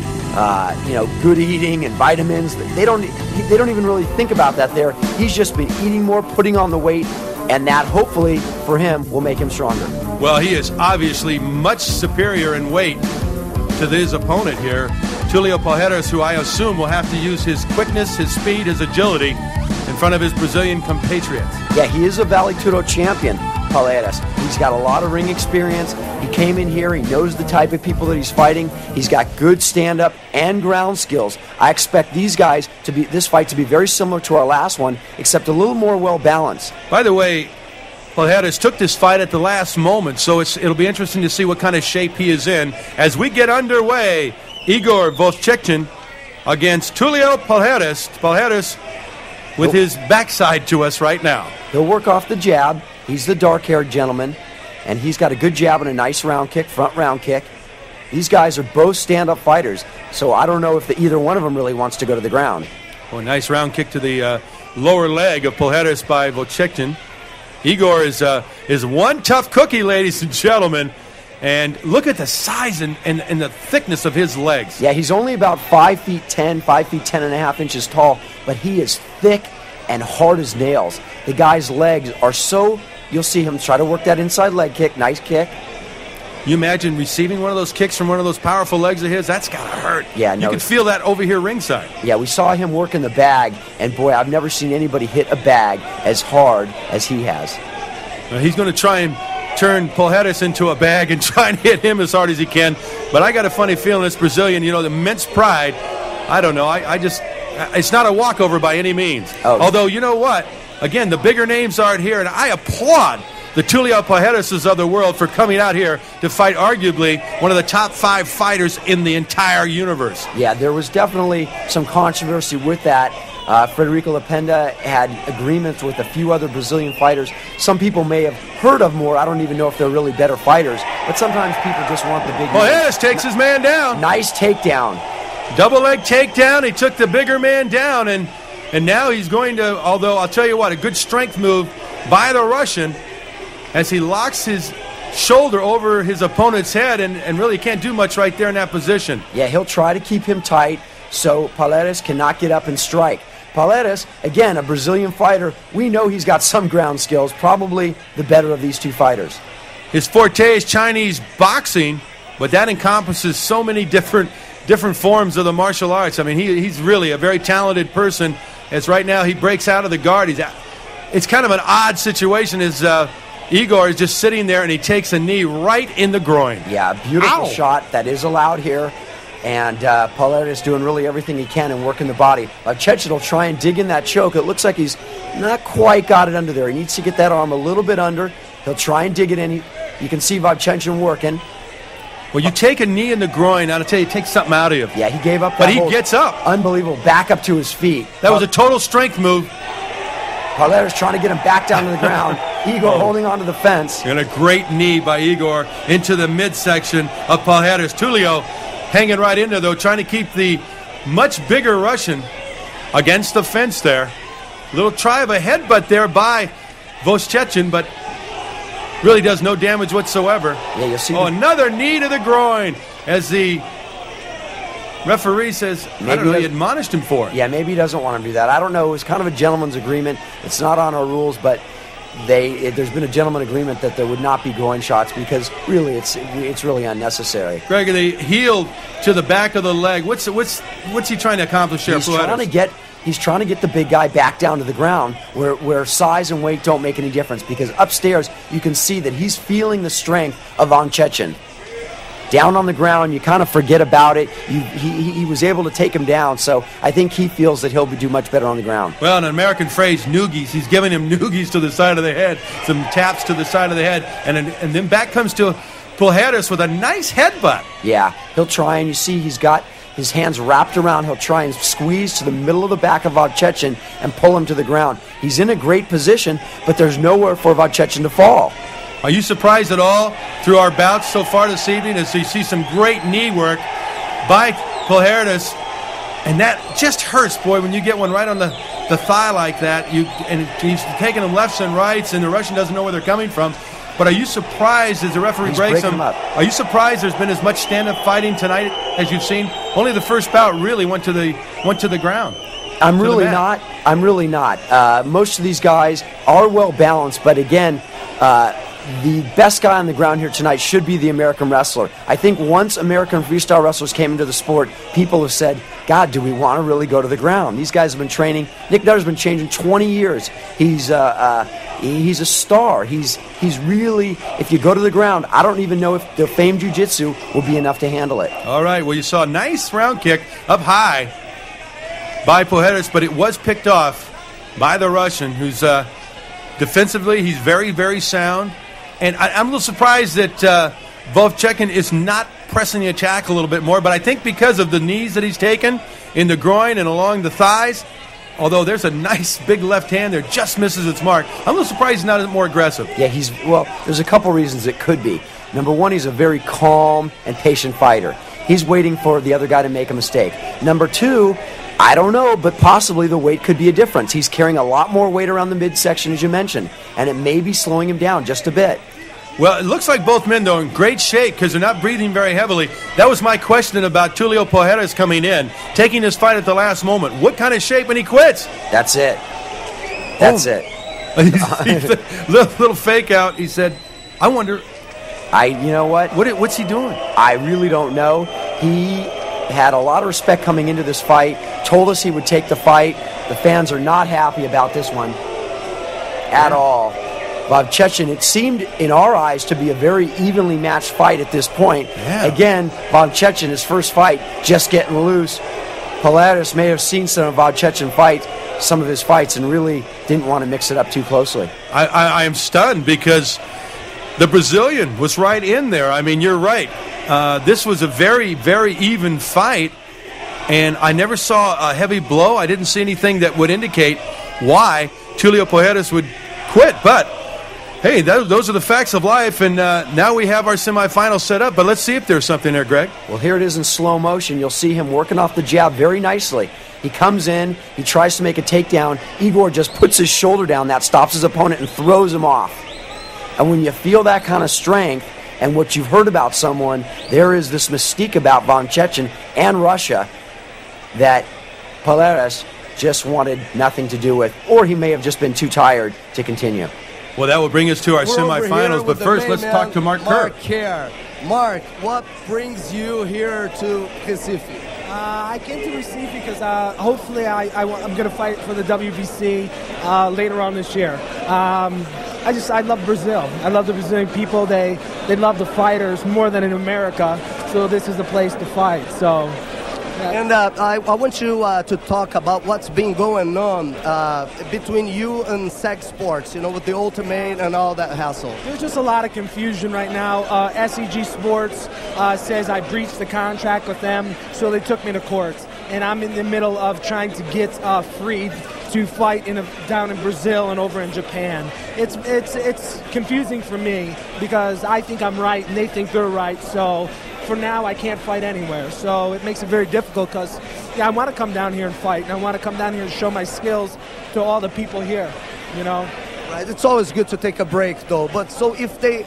good eating and vitamins. They don't even really think about that there. He's just been eating more, putting on the weight, and that hopefully for him will make him stronger. Well, he is obviously much superior in weight to his opponent here, Tulio Palhares, who I assume will have to use his quickness, his speed, his agility in front of his Brazilian compatriots. Yeah, he is a Vale Tudo champion, Palhares. He's got a lot of ring experience. He came in here. He knows the type of people that he's fighting. He's got good stand-up and ground skills. I expect this fight to be very similar to our last one, except a little more well-balanced. By the way, Palhares took this fight at the last moment, so it'll be interesting to see what kind of shape he is in as we get underway. Igor Vovchanchyn against Tulio Palhares. Palhares with his backside to us right now. He'll work off the jab. He's the dark-haired gentleman, and he's got a good jab and a nice round kick, front round kick. These guys are both stand-up fighters, so I don't know if either one of them really wants to go to the ground. Oh, a nice round kick to the lower leg of Palhares by Vovchanchyn. Igor is one tough cookie, ladies and gentlemen. And look at the size and the thickness of his legs. Yeah, he's only about 5 feet 10, 5 feet 10 and a half inches tall, but he is thick and hard as nails. The guy's legs are so, you'll see him try to work that inside leg kick, nice kick. You imagine receiving one of those kicks from one of those powerful legs of his? That's got to hurt. Yeah, no. You can feel that over here ringside. Yeah, we saw him work in the bag, and boy, I've never seen anybody hit a bag as hard as he has. He's going to try and turn Palhares into a bag and try and hit him as hard as he can. But I got a funny feeling this Brazilian, the immense pride, I don't know, it's not a walkover by any means. Oh. Although, you know what? Again, the bigger names aren't here, and I applaud the Tulio Palhareses of the world for coming out here to fight arguably one of the top 5 fighters in the entire universe. Yeah, there was definitely some controversy with that. Frederico Lapenda had agreements with a few other Brazilian fighters. Some people may have heard of more. I don't even know if they're really better fighters, but sometimes people just want the big man. Palhares takes his man down. Nice takedown. Double leg takedown. He took the bigger man down, and now he's going to, although I'll tell you what, a good strength move by the Russian. as he locks his shoulder over his opponent's head and really can't do much right there in that position. Yeah, he'll try to keep him tight so Paredes cannot get up and strike. Paredes, again, a Brazilian fighter, we know he's got some ground skills, probably the better of these two fighters. His forte is Chinese boxing, but that encompasses so many different forms of the martial arts. I mean, he's really a very talented person, as right now he breaks out of the guard. It's kind of an odd situation as Igor is just sitting there and he takes a knee right in the groin. Yeah, beautiful shot that is allowed here. And Paredes doing really everything he can and working the body. Chechen will try and dig in that choke. It looks like he's not quite got it under there. He needs to get that arm a little bit under. He'll try and dig it in. You can see Chechen working. Well, you take a knee in the groin, I'll tell you, it takes something out of you. Yeah, he gave up. But he gets up. Unbelievable. Back up to his feet. That was a total strength move. Paredes trying to get him back down to the ground. Igor holding onto the fence. And a great knee by Igor into the midsection of Paredes. Tulio hanging right in there, though, trying to keep the much bigger Russian against the fence there. Little try of a headbutt there by Voschechin, but really does no damage whatsoever. Yeah, you'll see. Another knee to the groin as the referee says, I don't know, he admonished him for it. Yeah, maybe he doesn't want him to do that. I don't know. It was kind of a gentleman's agreement. It's not on our rules, but there's been a gentleman agreement that there would not be groin shots because really it's really unnecessary. Greg, the heel to the back of the leg. What's he trying to accomplish here? He's trying to get the big guy back down to the ground where size and weight don't make any difference, because upstairs you can see that he's feeling the strength of Chechen. Down on the ground, you kind of forget about it. He was able to take him down, so I think he feels that he'll do much better on the ground. Well, an American phrase, noogies. He's giving him noogies to the side of the head, some taps to the side of the head, and then back comes to Paredes with a nice headbutt. Yeah, he'll try, and you see he's got his hands wrapped around. He'll try and squeeze to the middle of the back of Chechen and pull him to the ground. He's in a great position, but there's nowhere for Chechen to fall. Are you surprised at all through our bouts so far this evening as you see some great knee work by Paredes? And that just hurts, boy, when you get one right on the thigh like that. And he's taking them lefts and rights, and the Russian doesn't know where they're coming from. But are you surprised as the referee breaks them? Are you surprised there's been as much stand-up fighting tonight as you've seen? Only the first bout really went to the ground. I'm really not. Most of these guys are well balanced, but again, the best guy on the ground here tonight should be the American wrestler. I think once American freestyle wrestlers came into the sport, people have said, God, do we want to really go to the ground? These guys have been training. Nick Nutter's been training 20 years. He's a star. He's really, if you go to the ground, I don't even know if the famed jiu-jitsu will be enough to handle it. All right, well, you saw a nice round kick up high by Paredes, but it was picked off by the Russian, who's defensively, he's very, very sound. And I'm a little surprised that Voschechin is not pressing the attack a little bit more, but I think because of the knees that he's taken in the groin and along the thighs, although there's a nice big left hand there, just misses its mark. I'm a little surprised he's not more aggressive. Yeah, there's a couple reasons it could be. Number one, he's a very calm and patient fighter. He's waiting for the other guy to make a mistake. Number two, I don't know, but possibly the weight could be a difference. He's carrying a lot more weight around the midsection, as you mentioned, and it may be slowing him down just a bit. Well, it looks like both men, though, in great shape because they're not breathing very heavily. That was my question about Tulio Paredes coming in, taking this fight at the last moment. What kind of shape when he quits? That's it. That's it. Little fake out. He said, I wonder. You know what? What's he doing? I really don't know. He had a lot of respect coming into this fight, told us he would take the fight. The fans are not happy about this one at all. Chechen, it seemed in our eyes to be a very evenly matched fight at this point. Yeah. Again, Chechen, his first fight, just getting loose. Paredes may have seen some of Chechen fight, some of his fights, and really didn't want to mix it up too closely. I am stunned because the Brazilian was right in there. I mean, you're right. This was a very, very even fight, and I never saw a heavy blow. I didn't see anything that would indicate why Tulio Paredes would quit, but hey, those are the facts of life, and now we have our semifinal set up, but let's see if there's something there, Greg. Well, here it is in slow motion. You'll see him working off the jab very nicely. He comes in, he tries to make a takedown. Igor just puts his shoulder down. That stops his opponent and throws him off. And when you feel that kind of strength and what you've heard about someone, there is this mystique about Von Chechen and Russia that Polaris just wanted nothing to do with, or he may have just been too tired to continue. Well, that will bring us to our semifinals, but first let's talk to Mark Kerr. Mark, what brings you here to Recife? I came to Recife because hopefully I'm going to fight for the WBC later on this year. I love Brazil. I love the Brazilian people. They love the fighters more than in America, so this is the place to fight. So. And I want you to talk about what's been going on between you and SEG Sports, with the Ultimate and all that hassle. There's just a lot of confusion right now. SEG Sports says I breached the contract with them, so they took me to court. And I'm in the middle of trying to get freed to fight down in Brazil and over in Japan. It's confusing for me because I think I'm right and they think they're right. So for now, I can't fight anywhere. So it makes it very difficult because, I want to come down here and fight. And I want to come down here and show my skills to all the people here, Right. It's always good to take a break, though. But so if they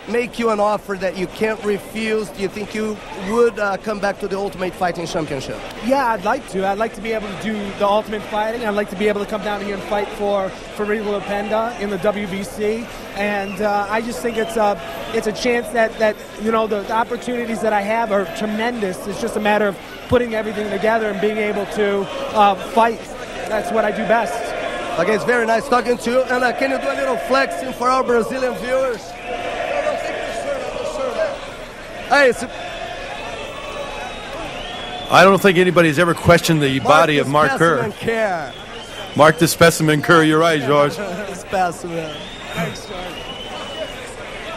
make you an offer that you can't refuse, do you think you would come back to the Ultimate Fighting Championship? Yeah, I'd like to. I'd like to be able to do the Ultimate Fighting. I'd like to be able to come down here and fight for Rigo Lependa in the WBC. And I just think it's a chance that the opportunities that I have are tremendous. It's just a matter of putting everything together and being able to fight. That's what I do best. Okay, it's very nice talking to you. And can you do a little flexing for our Brazilian viewers? Hey, I don't think anybody's ever questioned the body of Mark Kerr. Mark the Specimen Kerr, you're right, George. Specimen. Thanks, George.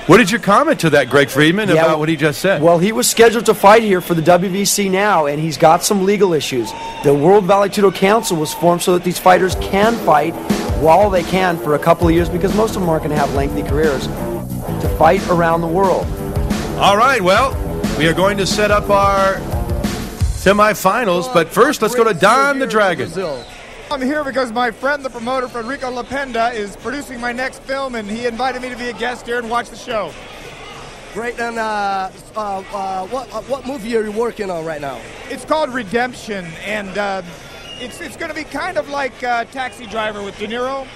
What did you comment to that, Greg Friedman, about what he just said? Well, he was scheduled to fight here for the WBC now, and he's got some legal issues. The World Vale Tudo Council was formed so that these fighters can fight while they can for a couple of years, because most of them aren't going to have lengthy careers, to fight around the world. All right, well, we are going to set up our semifinals, but first let's go to Don the Dragon. I'm here because my friend, the promoter, Rigo Lependa, is producing my next film, and he invited me to be a guest here and watch the show. Great, and what movie are you working on right now? It's called Redemption, and it's going to be kind of like Taxi Driver with De Niro,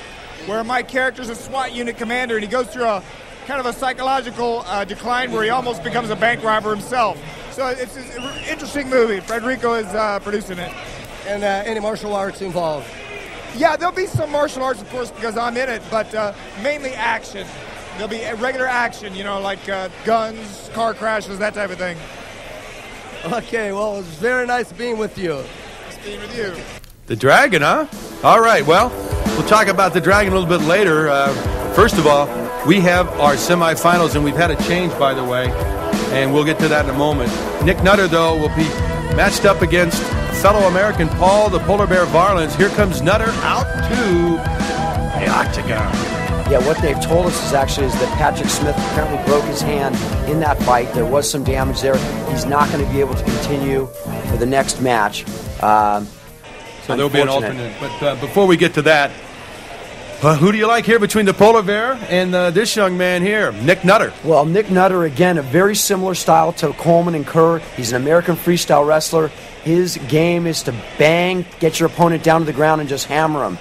where my character's a SWAT unit commander, and he goes through a kind of a psychological decline where he almost becomes a bank robber himself. So it's an interesting movie. Federico is producing it. And any martial arts involved? Yeah, there'll be some martial arts, of course, because I'm in it, but mainly action. There'll be regular action, like guns, car crashes, that type of thing. Okay, well, it's very nice being with you. Nice being with you. The Dragon, huh? All right, well, we'll talk about the Dragon a little bit later. First of all, we have our semifinals, and we've had a change, by the way, and we'll get to that in a moment. Nick Nutter, though, will be matched up against fellow American Paul the Polar Bear Varlins. Here comes Nutter out to the octagon. Yeah, what they've told us is that Patrick Smith apparently broke his hand in that fight. There was some damage there. He's not going to be able to continue for the next match. So there'll be an alternate. But before we get to that, who do you like here between the Polar Bear and this young man here, Nick Nutter? Well, Nick Nutter, again, a very similar style to Coleman and Kerr. He's an American freestyle wrestler. His game is to bang, get your opponent down to the ground, and just hammer him.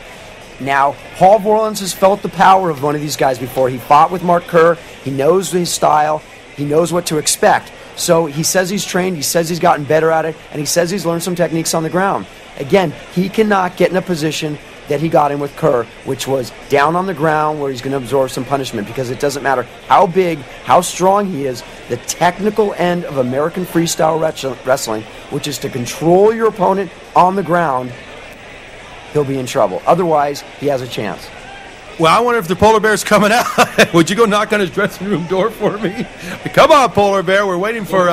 Now, Paul Varlins has felt the power of one of these guys before. He fought with Mark Kerr. He knows his style. He knows what to expect. So he says he's trained. He says he's gotten better at it. And he says he's learned some techniques on the ground. Again, he cannot get in a position that he got in with Kerr, which was down on the ground where he's going to absorb some punishment, because it doesn't matter how big, how strong he is, the technical end of American freestyle wrestling, which is to control your opponent on the ground, he'll be in trouble. Otherwise, he has a chance. Well, I wonder if the Polar Bear's coming out. Would you go knock on his dressing room door for me? Come on, Polar Bear. We're waiting for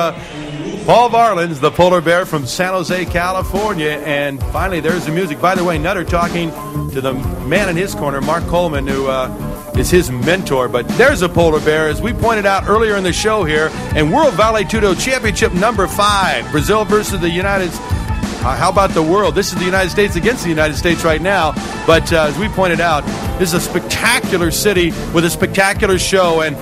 Paul Varlins, the Polar Bear from San Jose, California. And finally, there's the music. By the way, Nutter talking to the man in his corner, Mark Coleman, who is his mentor. But there's a Polar Bear, as we pointed out earlier in the show here. And World Vale Tudo Championship number 5, Brazil versus the United How about the world? This is the United States against the United States right now. But as we pointed out, this is a spectacular city with a spectacular show. And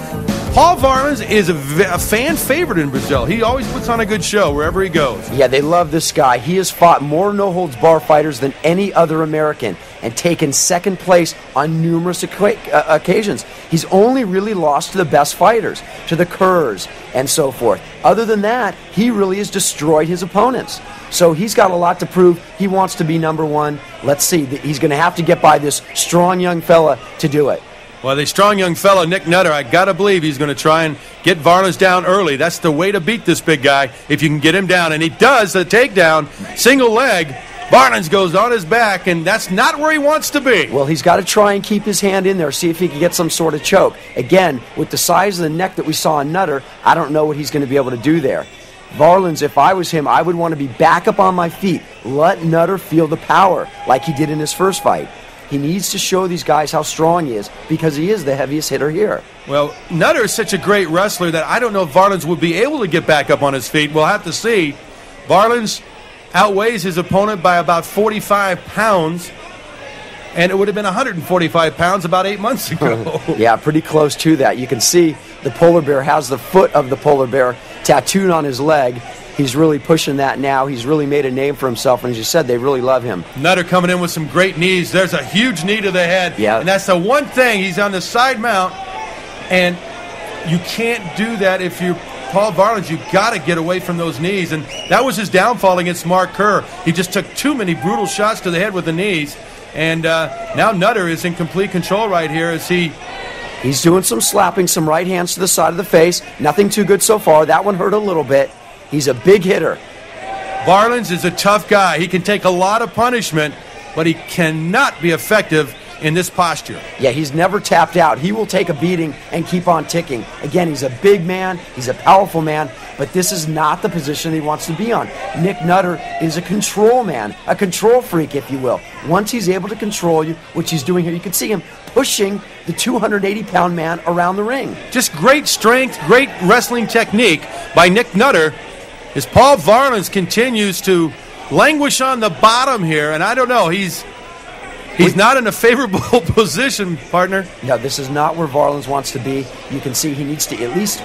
Paul Varelans is a fan favorite in Brazil. He always puts on a good show wherever he goes. Yeah, they love this guy. He has fought more no-holds-bar fighters than any other American and taken second place on numerous occasions. He's only really lost to the best fighters, to the Kerrs and so forth. Other than that, he really has destroyed his opponents. So he's got a lot to prove. He wants to be number one. Let's see. He's going to have to get by this strong young fella to do it. Well, the strong young fellow, Nick Nutter, I got to believe he's going to try and get Varelans down early. That's the way to beat this big guy, if you can get him down. And he does the takedown, single leg. Varelans goes on his back, and that's not where he wants to be. Well, he's got to try and keep his hand in there, see if he can get some sort of choke. Again, with the size of the neck that we saw in Nutter, I don't know what he's going to be able to do there. Varelans, if I was him, I would want to be back up on my feet. Let Nutter feel the power like he did in his first fight. He needs to show these guys how strong he is because he is the heaviest hitter here. Well, Nutter is such a great wrestler that I don't know if Varelans would be able to get back up on his feet. We'll have to see. Varelans outweighs his opponent by about 45 pounds, and it would have been 145 pounds about 8 months ago. Yeah, pretty close to that. You can see the polar bear has the foot of the polar bear tattooed on his leg. He's really pushing that now. He's really made a name for himself, and as you said, they really love him. Nutter coming in with some great knees. There's a huge knee to the head, yeah. And that's the one thing. He's on the side mount, and you can't do that if you're Paul Varelans. You've got to get away from those knees, and that was his downfall against Mark Kerr. He just took too many brutal shots to the head with the knees, and now Nutter is in complete control right here as he's doing some slapping, some right hands to the side of the face. Nothing too good so far. That one hurt a little bit. He's a big hitter. Varelans is a tough guy. He can take a lot of punishment, but he cannot be effective in this posture. Yeah, he's never tapped out. He will take a beating and keep on ticking. Again, he's a big man. He's a powerful man, but this is not the position he wants to be on. Nick Nutter is a control man, a control freak, if you will. Once he's able to control you, which he's doing here, you can see him pushing the 280-pound man around the ring. Just great strength, great wrestling technique by Nick Nutter. As Paul Varelans continues to languish on the bottom here, and I don't know, he's not in a favorable position, partner. No, this is not where Varelans wants to be. You can see he needs to at least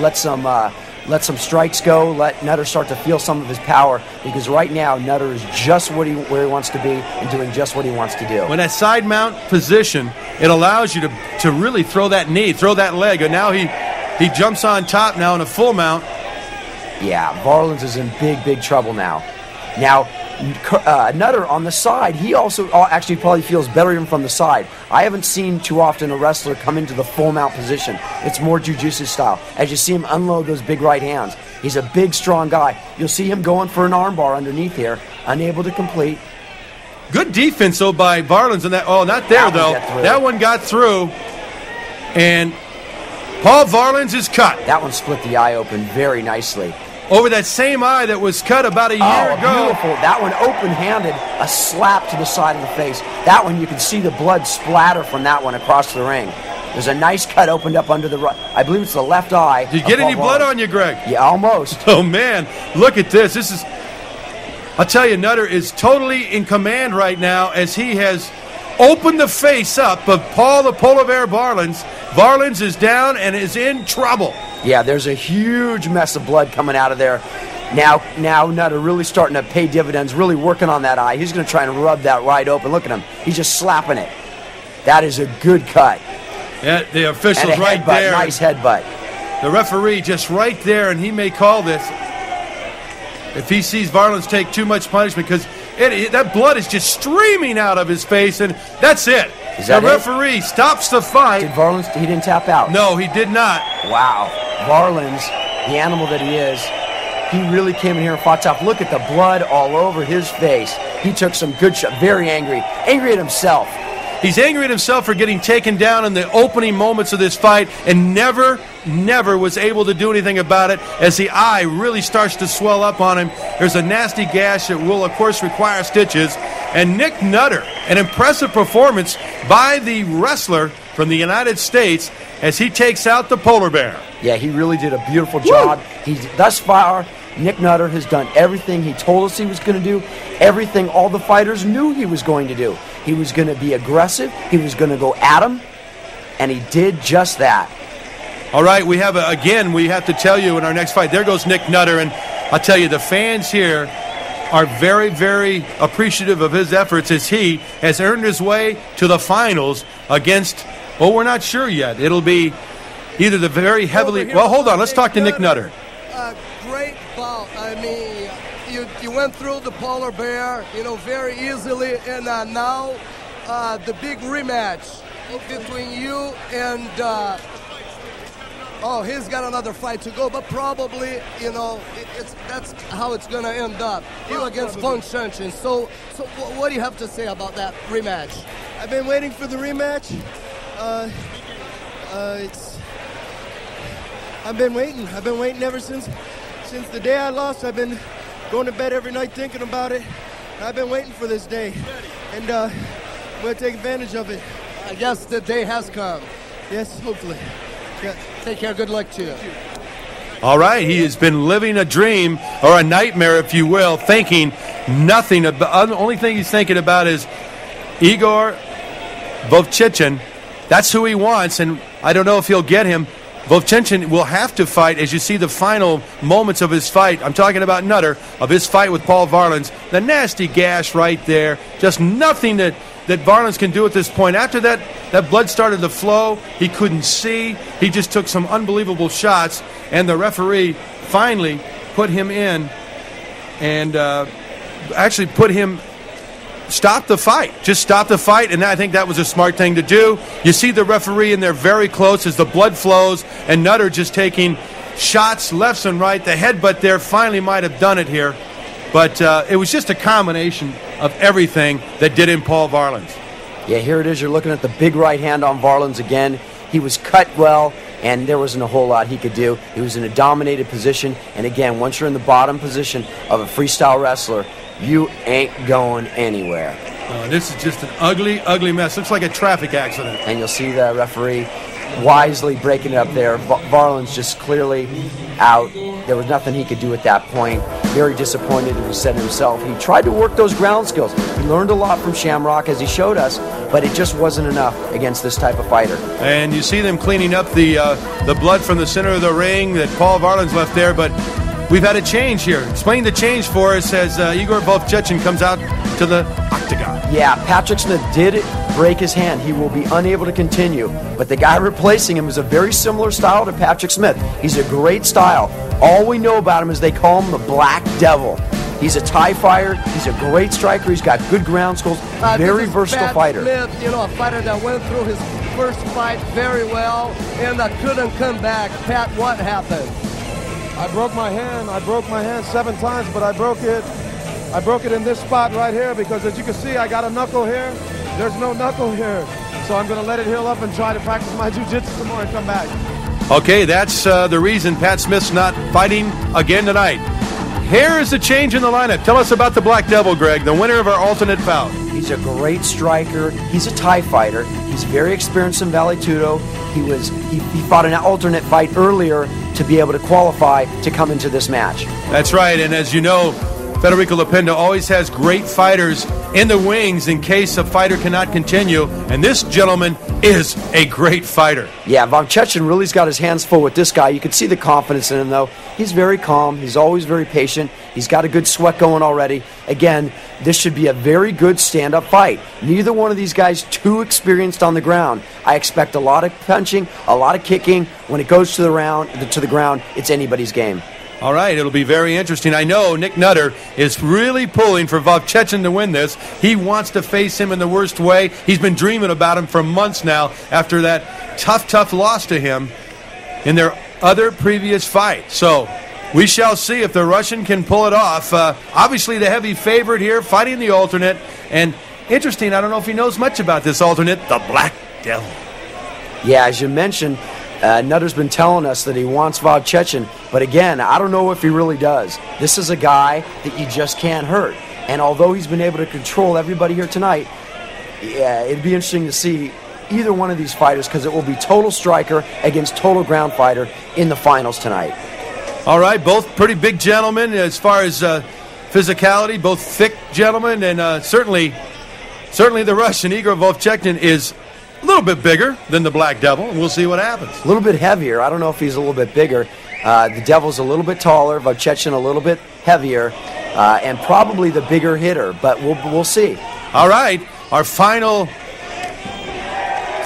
let some strikes go, let Nutter start to feel some of his power, because right now Nutter is just where he wants to be and doing just what he wants to do. When that side mount position, it allows you to really throw that knee, throw that leg, and now he jumps on top now in a full mount. Yeah, Varelans is in big trouble now. Now, Nutter on the side, he also actually probably feels better even from the side. I haven't seen too often a wrestler come into the full mount position. It's more jiu-jitsu style. As you see him unload those big right hands, he's a big, strong guy. You'll see him going for an armbar underneath here, unable to complete. Good defense, though, by Varelans. And that, not there, though. That one got through, and Paul Varelans is cut. That one split the eye open very nicely. Over that same eye that was cut about a year ago. Beautiful. That one open-handed, a slap to the side of the face. That one, you can see the blood splatter from that one across the ring. There's a nice cut opened up under the right. I believe it's the left eye. Did you get any blood on you, Greg? Yeah, almost. Oh, man. Look at this. I'll tell you, Nutter is totally in command right now as he has opened the face up of Paul the Polar Bear Varelans. Varelans is down and is in trouble. Yeah, there's a huge mess of blood coming out of there. Now Nutter really starting to pay dividends, really working on that eye. He's going to try and rub that wide open. Look at him. He's just slapping it. That is a good cut. Yeah, the official's and a right headbutt, there. Nice headbutt. The referee just right there, and he may call this if he sees Varelans take too much punishment, because that blood is just streaming out of his face, and that's it. The referee stops the fight. Did Varelans, he didn't tap out? No, he did not. Wow. Varelans, the animal that he is, he really came in here and fought tough. Look at the blood all over his face. He took some good shots. Very angry. Angry at himself. He's angry at himself for getting taken down in the opening moments of this fight and never was able to do anything about it as the eye really starts to swell up on him. There's a nasty gash that will, of course, require stitches. And Nick Nutter, an impressive performance by the wrestler from the United States as he takes out the polar bear. Yeah, he really did a beautiful job. Thus far, Nick Nutter has done everything he told us he was going to do, everything all the fighters knew he was going to do. He was going to be aggressive, he was going to go at him, and he did just that. All right, we have to tell you in our next fight, there goes Nick Nutter, and I'll tell you, the fans here are very, very appreciative of his efforts as he has earned his way to the finals against, well, we're not sure yet. It'll be either the very heavily, well, hold on, let's talk to Nick Nutter. Great bout. I mean, you went through the polar bear, very easily, and now the big rematch between you and he's got another fight to go, but probably, that's how it's going to end up. You against Von Schenchin. So what do you have to say about that rematch? I've been waiting for the rematch. I've been waiting ever since the day I lost. I've been going to bed every night thinking about it. I've been waiting for this day, and I'm going to take advantage of it. I guess the day has come. Yes, hopefully. Yeah. Take care. Good luck to you. All right, he has been living a dream, or a nightmare, if you will, thinking nothing about. The only thing he's thinking about is Igor Vovchanchyn. That's who he wants, and I don't know if he'll get him. Vovchanchyn will have to fight, as you see the final moments of his fight. I'm talking about Nutter, of his fight with Paul Varelans. The nasty gash right there. Just nothing that Varelans can do at this point. After that blood started to flow. He couldn't see. He just took some unbelievable shots, and the referee finally put him in and actually put him, stop the fight. Just stop the fight, and I think that was a smart thing to do. You see the referee in there very close as the blood flows, and Nutter just taking shots left and right. The headbutt there finally might have done it here. But it was just a combination of everything that did in Paul Varelans. Yeah, here it is. You're looking at the big right hand on Varelans again. He was cut well, and there wasn't a whole lot he could do. He was in a dominated position. And again, once you're in the bottom position of a freestyle wrestler, you ain't going anywhere. This is just an ugly, ugly mess. Looks like a traffic accident. And you'll see the referee wisely breaking it up there. Varelans just clearly out. There was nothing he could do at that point. Very disappointed, as he said himself. He tried to work those ground skills. He learned a lot from Shamrock, as he showed us, but it just wasn't enough against this type of fighter. And you see them cleaning up the blood from the center of the ring that Paul Varelans left there, but we've had a change here. Explain the change for us as Igor Vovchanchyn comes out to the octagon. Yeah, Patrick Smith did break his hand. He will be unable to continue. But the guy replacing him is a very similar style to Patrick Smith. He's a great style. All we know about him is they call him the Black Devil. He's a Thai fighter. He's a great striker. He's got good ground skills. Very versatile fighter. Smith, a fighter that went through his first fight very well and couldn't come back. Pat, what happened? I broke my hand. I broke my hand 7 times, but I broke it. I broke it in this spot right here because, as you can see, I got a knuckle here. There's no knuckle here. So I'm going to let it heal up and try to practice my jiu-jitsu some more and come back. Okay, that's the reason Pat Smith's not fighting again tonight. Here is the change in the lineup. Tell us about the Black Devil, Greg, the winner of our alternate bout. He's a great striker. He's a Thai fighter. He's very experienced in Vale Tudo. He fought an alternate fight earlier to be able to qualify to come into this match. That's right, and as you know, Federico Lopenda always has great fighters in the wings in case a fighter cannot continue, and this gentleman is a great fighter. Yeah, Vovchanchyn really's got his hands full with this guy. You can see the confidence in him, though. He's very calm. He's always very patient. He's got a good sweat going already. Again, this should be a very good stand-up fight. Neither one of these guys too experienced on the ground. I expect a lot of punching, a lot of kicking. When it goes to the ground, it's anybody's game. All right, it'll be very interesting. I know Nick Nutter is really pulling for Vovchanchyn to win this. He wants to face him in the worst way. He's been dreaming about him for months now after that tough loss to him in their other previous fight. So we shall see if the Russian can pull it off. Obviously the heavy favorite here, fighting the alternate. And interesting, I don't know if he knows much about this alternate, the Black Devil. Yeah, as you mentioned, Nutter's been telling us that he wants Vovchanchyn, but again, I don't know if he really does. This is a guy that you just can't hurt. And although he's been able to control everybody here tonight, yeah, it'd be interesting to see either one of these fighters because it will be total striker against total ground fighter in the finals tonight. All right, both pretty big gentlemen as far as physicality, both thick gentlemen, and certainly the Russian Igor Vovchechnin is a little bit bigger than the Black Devil, and we'll see what happens. A little bit heavier. I don't know if he's a little bit bigger. The Devil's a little bit taller, Vovchechnin a little bit heavier, and probably the bigger hitter, but we'll see. All right, our final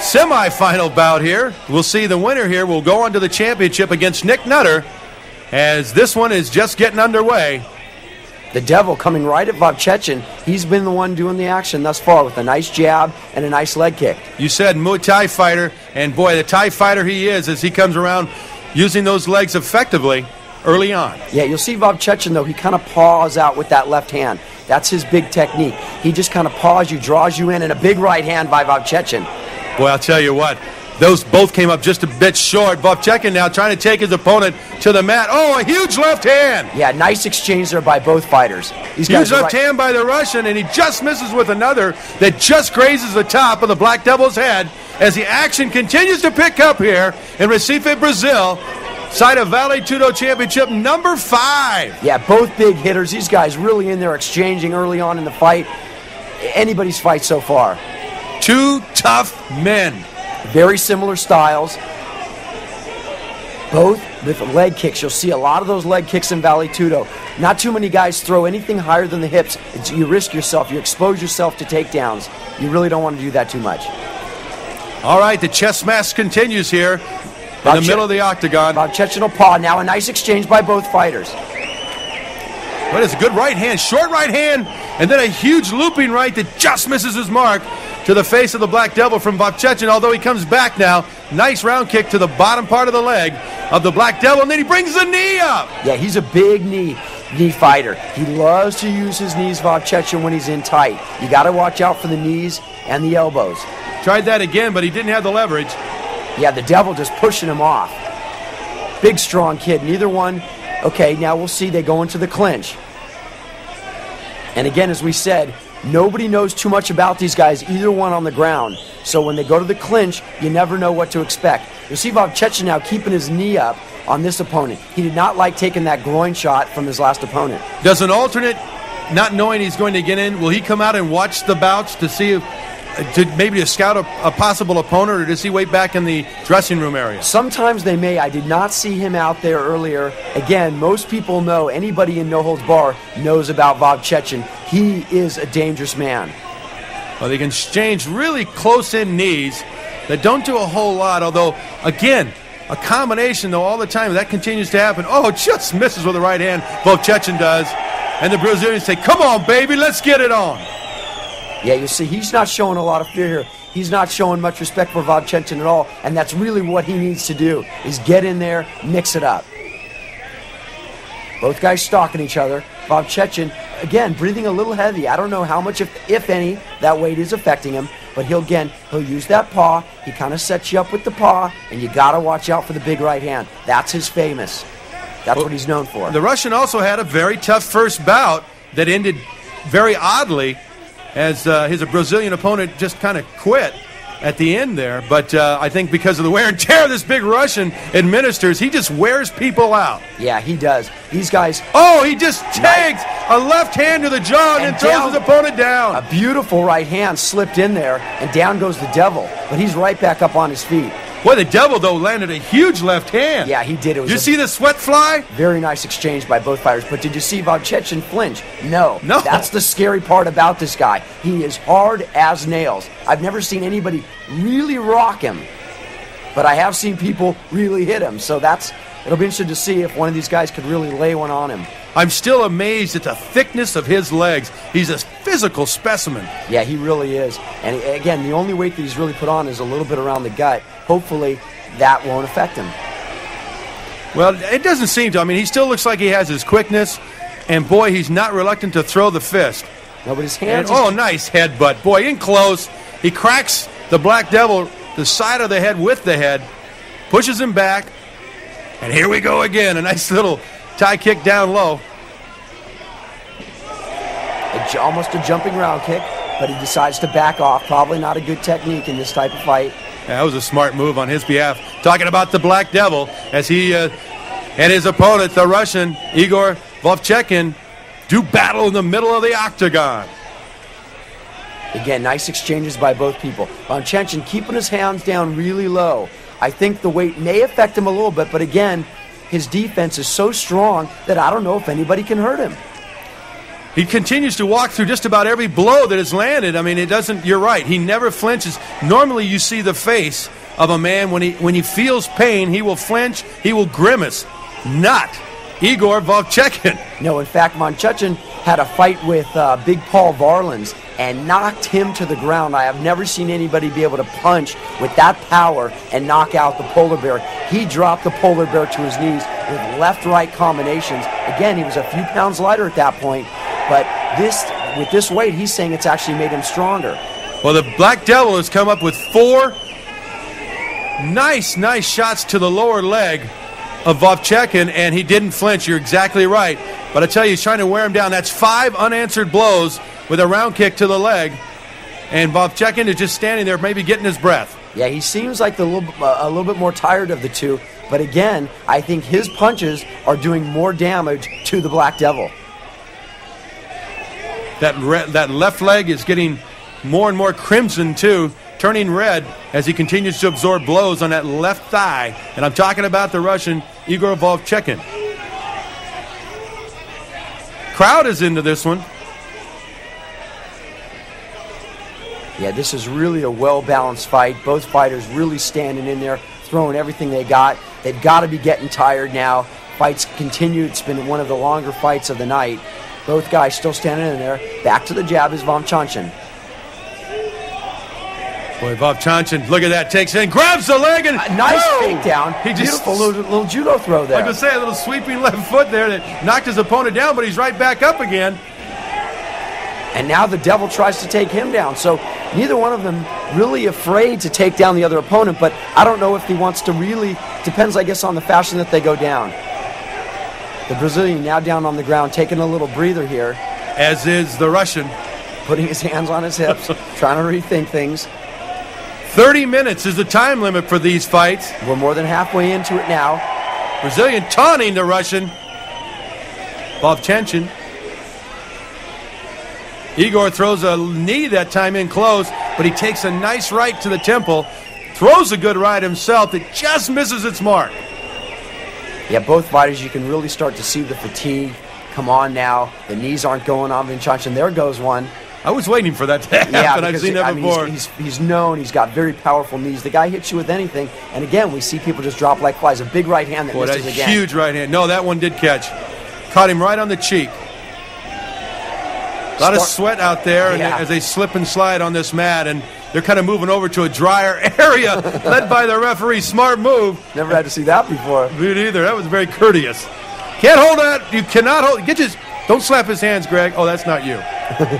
semifinal bout here. We'll see the winner here will go on to the championship against Nick Nutter, as this one is just getting underway. The Devil coming right at Vovchechnin. He's been the one doing the action thus far with a nice jab and a nice leg kick. You said Muay Thai fighter, and boy, the Thai fighter he is as he comes around using those legs effectively early on. Yeah, you'll see Vovchechnin, though, he kind of paws out with that left hand. That's his big technique. He just kind of paws you, draws you in, and a big right hand by Vovchechnin. Boy, I'll tell you what, those both came up just a bit short. Vovchechnin now trying to take his opponent to the mat. Oh, a huge left hand. Yeah, nice exchange there by both fighters. Huge left hand by the Russian, and he just misses with another that just grazes the top of the Black Devil's head as the action continues to pick up here in Recife, Brazil. Site of Vale Tudo Championship number 5. Yeah, both big hitters. These guys really in there exchanging early on in the fight. Anybody's fight so far. Two tough men. Very similar styles. Both with leg kicks. You'll see a lot of those leg kicks in Vale Tudo. Not too many guys throw anything higher than the hips. You risk yourself. You expose yourself to takedowns. You really don't want to do that too much. All right, the chess match continues here in the middle of the octagon. Vovchechnin paw. Now a nice exchange by both fighters. But it's a good right hand, short right hand, and then a huge looping right that just misses his mark to the face of the Black Devil from Vovchechnin, although he comes back now. Nice round kick to the bottom part of the leg of the Black Devil, and then he brings the knee up. Yeah, he's a big knee fighter. He loves to use his knees, Vovchechnin, when he's in tight. You got to watch out for the knees and the elbows. Tried that again, but he didn't have the leverage. Yeah, the Devil just pushing him off. Big, strong kid. Neither one. Okay, now we'll see. They go into the clinch. And again, as we said, nobody knows too much about these guys, either one on the ground. So when they go to the clinch, you never know what to expect. You'll see Vovchechnin now keeping his knee up on this opponent. He did not like taking that groin shot from his last opponent. Does an alternate, not knowing he's going to get in, will he come out and watch the bouts to see if, to scout a possible opponent, or does he wait back in the dressing room area? Sometimes they may. I did not see him out there earlier. Again, most people know, anybody in No Holds Bar knows about Vovchechnin. He is a dangerous man. Well, they can exchange really close-in knees that don't do a whole lot, although, again, a combination, though, all the time. That continues to happen. Oh, just misses with the right hand. Vovchechnin does. And the Brazilians say, come on, baby, let's get it on. Yeah, you see, he's not showing a lot of fear here. He's not showing much respect for Vovchechnin at all, and that's really what he needs to do, is get in there, mix it up. Both guys stalking each other. Vovchechnin, again, breathing a little heavy. I don't know how much, if any, that weight is affecting him, but he'll use that paw. He kind of sets you up with the paw, and you got to watch out for the big right hand. That's his famous. That's what he's known for. The Russian also had a very tough first bout that ended very oddly, as his Brazilian opponent just kind of quit at the end there. But I think because of the wear and tear this big Russian administers, he just wears people out. Yeah, he does. These guys... Oh, he just takes a left hand to the jaw and throws his opponent down. A beautiful right hand slipped in there, and down goes the Devil. But he's right back up on his feet. Boy, the Devil, though, landed a huge left hand. Yeah, he did. Did you see the sweat fly? Very nice exchange by both fighters. But did you see Vovchechnin flinch? No. No. That's the scary part about this guy. He is hard as nails. I've never seen anybody really rock him, but I have seen people really hit him. So it'll be interesting to see if one of these guys could really lay one on him. I'm still amazed at the thickness of his legs. He's a physical specimen. Yeah, he really is. And again, the only weight that he's really put on is a little bit around the gut. Hopefully, that won't affect him. Well, it doesn't seem to. I mean, he still looks like he has his quickness, and boy, he's not reluctant to throw the fist. No, but his hands... nice headbutt. Boy, in close, he cracks the Black Devil the side of the head with the head, pushes him back, and here we go again. A nice little Thai kick down low. Almost a jumping round kick, but he decides to back off. Probably not a good technique in this type of fight. Yeah, that was a smart move on his behalf. Talking about the Black Devil as he and his opponent, the Russian, Igor Vovchekin, do battle in the middle of the octagon. Again, nice exchanges by both people. Vovchekin keeping his hands down really low. I think the weight may affect him a little bit, but again, his defense is so strong that I don't know if anybody can hurt him. He continues to walk through just about every blow that is landed. I mean, it doesn't, you're right, he never flinches. Normally you see the face of a man when he feels pain, he will flinch, he will grimace. Not Igor Vovchekin. No, in fact, Vovchekin had a fight with Big Paul Varlins and knocked him to the ground. I have never seen anybody be able to punch with that power and knock out the polar bear. He dropped the polar bear to his knees with left-right combinations. Again, he was a few pounds lighter at that point, but with this weight, he's saying it's actually made him stronger. Well, the Black Devil has come up with 4 nice shots to the lower leg of Vovchekin, and he didn't flinch. You're exactly right. But I tell you, he's trying to wear him down. That's 5 unanswered blows with a round kick to the leg. And Vovchekin is just standing there, maybe getting his breath. Yeah, he seems like a little bit more tired of the two. But again, I think his punches are doing more damage to the Black Devil. That left leg is getting more and more crimson, too, turning red as he continues to absorb blows on that left thigh. And I'm talking about the Russian Igor Vovchekin. Crowd is into this one. Yeah, this is really a well-balanced fight. Both fighters really standing in there, throwing everything they got. They've got to be getting tired now. Fights continue. It's been one of the longer fights of the night. Both guys still standing in there. Back to the jab is Vovchekin. Boy, Vovchekin, look at that, takes in, grabs the leg, and nice takedown. Beautiful little judo throw there. Like I say, a little sweeping left foot there that knocked his opponent down, but he's right back up again. And now the Devil tries to take him down. So neither one of them really afraid to take down the other opponent, but I don't know if he wants to really, depends, I guess, on the fashion that they go down. The Brazilian now down on the ground, taking a little breather here. As is the Russian. Putting his hands on his hips, trying to rethink things. 30 minutes is the time limit for these fights. We're more than halfway into it now. Brazilian taunting the Russian. Vovchekin. Igor throws a knee that time in close, but he takes a nice right to the temple. Throws a good right himself. It just misses its mark. Yeah, both fighters, you can really start to see the fatigue. Come on now. The knees aren't going on Vovchekin. There goes one. I was waiting for that to happen. Yeah, I've seen that before. He's known. He's got very powerful knees. The guy hits you with anything. And again, we see people just drop like flies. A big right hand that misses again. Huge right hand. No, that one did catch. Caught him right on the cheek. A lot of sweat out there as they slip and slide on this mat, and they're kind of moving over to a drier area, led by the referee. Smart move. Never had to see that before. Me neither. That was very courteous. Can't hold that. You cannot hold. Don't slap his hands, Greg. Oh, that's not you.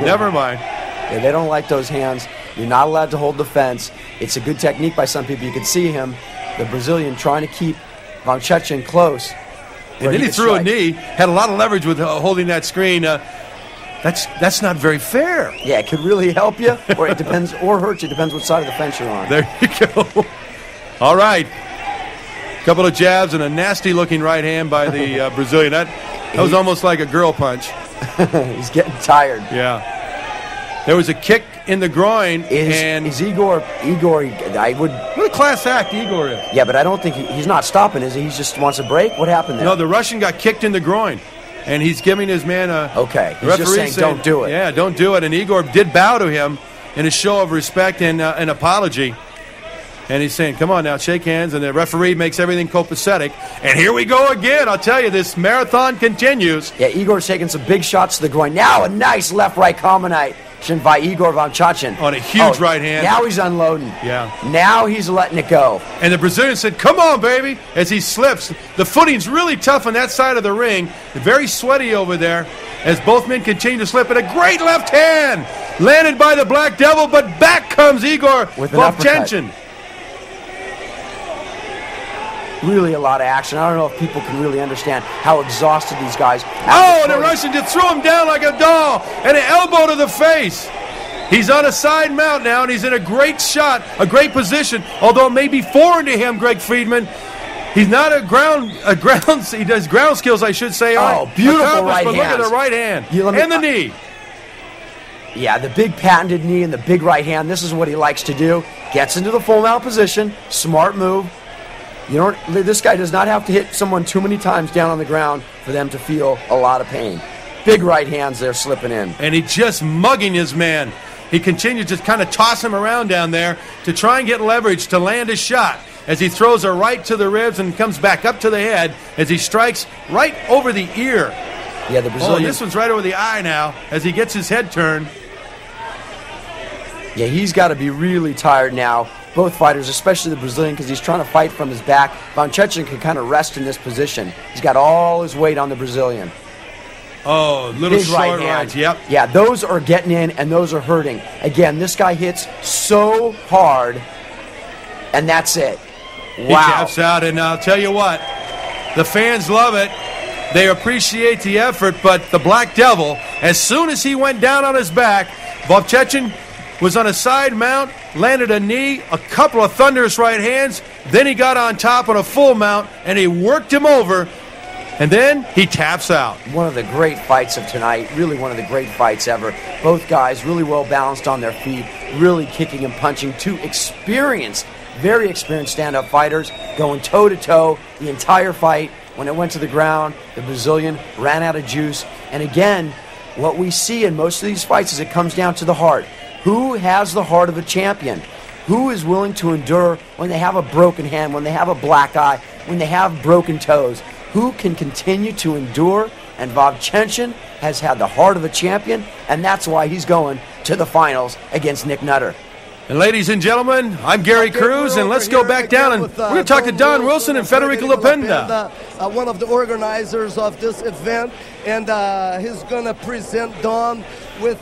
Never mind. Yeah, they don't like those hands. You're not allowed to hold the fence. It's a good technique by some people. You can see him, the Brazilian, trying to keep Vovchekin close. And then he threw a knee. Had a lot of leverage with holding that screen. That's not very fair. Yeah, it could really help you, or it depends, or hurt you. Depends what side of the fence you're on. There you go. All right. Couple of jabs and a nasty-looking right hand by the Brazilian. That was almost like a girl punch. He's getting tired. Yeah. There was a kick in the groin. Is Igor, I would... What a class act Igor is. Yeah, but I don't think he's not stopping, is he? He just wants a break? What happened there? No, the Russian got kicked in the groin. And he's giving his man a... Okay, he's just saying, don't do it. Yeah, don't do it. And Igor did bow to him in a show of respect and an apology. And he's saying, come on now, shake hands. And the referee makes everything copacetic. And here we go again. I'll tell you, this marathon continues. Yeah, Igor's taking some big shots to the groin. Now a nice left-right combination by Igor Vovchekin. On a huge right hand. Now he's unloading. Yeah. Now he's letting it go. And the Brazilian said, come on, baby, as he slips. The footing's really tough on that side of the ring. Very sweaty over there as both men continue to slip. And a great left hand landed by the Black Devil, but back comes Igor Vovchekin. Really a lot of action. I don't know if people can really understand how exhausted these guys are. Oh, and the Russian just threw him down like a doll and an elbow to the face. He's on a side mount now, and he's in a great shot, a great position, although it may be foreign to him, Greg Friedman. He's not he does ground skills, I should say. Oh, beautiful right hand. Look at the right hand and the knee. Yeah, the big patented knee and the big right hand. This is what he likes to do. Gets into the full mount position. Smart move. This guy does not have to hit someone too many times down on the ground for them to feel a lot of pain. Big right hands there slipping in. And he's just mugging his man. He continues to kind of toss him around down there to try and get leverage to land a shot as he throws her right to the ribs and comes back up to the head as he strikes right over the ear. Yeah, the Brazilian. Oh, this one's right over the eye now as he gets his head turned. Yeah, he's got to be really tired now. Both fighters, especially the Brazilian, because he's trying to fight from his back. Vachenchen can kind of rest in this position. He's got all his weight on the Brazilian. Oh, little big short right rights, yep. Yeah, those are getting in and those are hurting. Again, this guy hits so hard, and that's it. Wow. He taps out, and I'll tell you what, the fans love it. They appreciate the effort, but the Black Devil, as soon as he went down on his back, Vachenchen was on a side mount, landed a knee, a couple of thunderous right hands, then he got on top on a full mount, and he worked him over, and then he taps out. One of the great fights of tonight, really one of the great fights ever. Both guys really well balanced on their feet, really kicking and punching. Two experienced, very experienced stand-up fighters going toe-to-toe the entire fight. When it went to the ground, the Brazilian ran out of juice. And again, what we see in most of these fights is it comes down to the heart. Who has the heart of a champion? Who is willing to endure when they have a broken hand, when they have a black eye, when they have broken toes? Who can continue to endure? And Vachenchen has had the heart of a champion, and that's why he's going to the finals against Nick Nutter. And ladies and gentlemen, I'm Gary Cruz, and let's go back down, and we're going to talk to Don Wilson and Federico Lapenda. One of the organizers of this event, and he's going to present Don with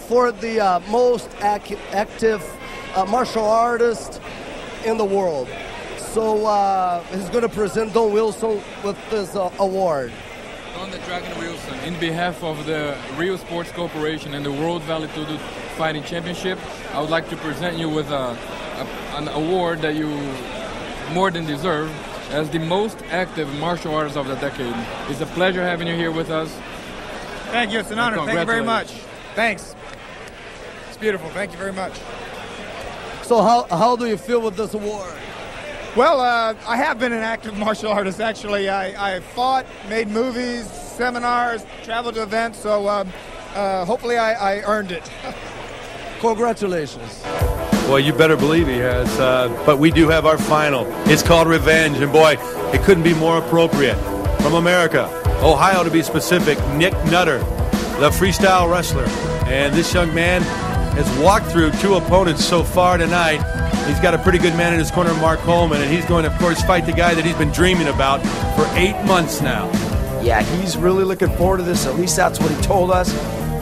for the most active martial artist in the world. So he's going to present Don Wilson with this award. Don the Dragon Wilson, in behalf of the Rio Sports Corporation and the World Vale Tudo Fighting Championship, I would like to present you with an award that you more than deserve as the most active martial artist of the decade. It's a pleasure having you here with us. Thank you. It's an honor. Thank you very much. Thanks. It's beautiful. Thank you very much. So how do you feel with this award? Well, I have been an active martial artist, actually. I fought, made movies, seminars, traveled to events, so hopefully I earned it. Congratulations. Boy, you better believe he has. But we do have our final. It's called Revenge, and boy, it couldn't be more appropriate. From America, Ohio to be specific, Nick Nutter, the freestyle wrestler. And this young man has walked through two opponents so far tonight. He's got a pretty good man in his corner, Mark Coleman, and he's going to, of course, fight the guy that he's been dreaming about for 8 months now. Yeah, he's really looking forward to this. At least that's what he told us.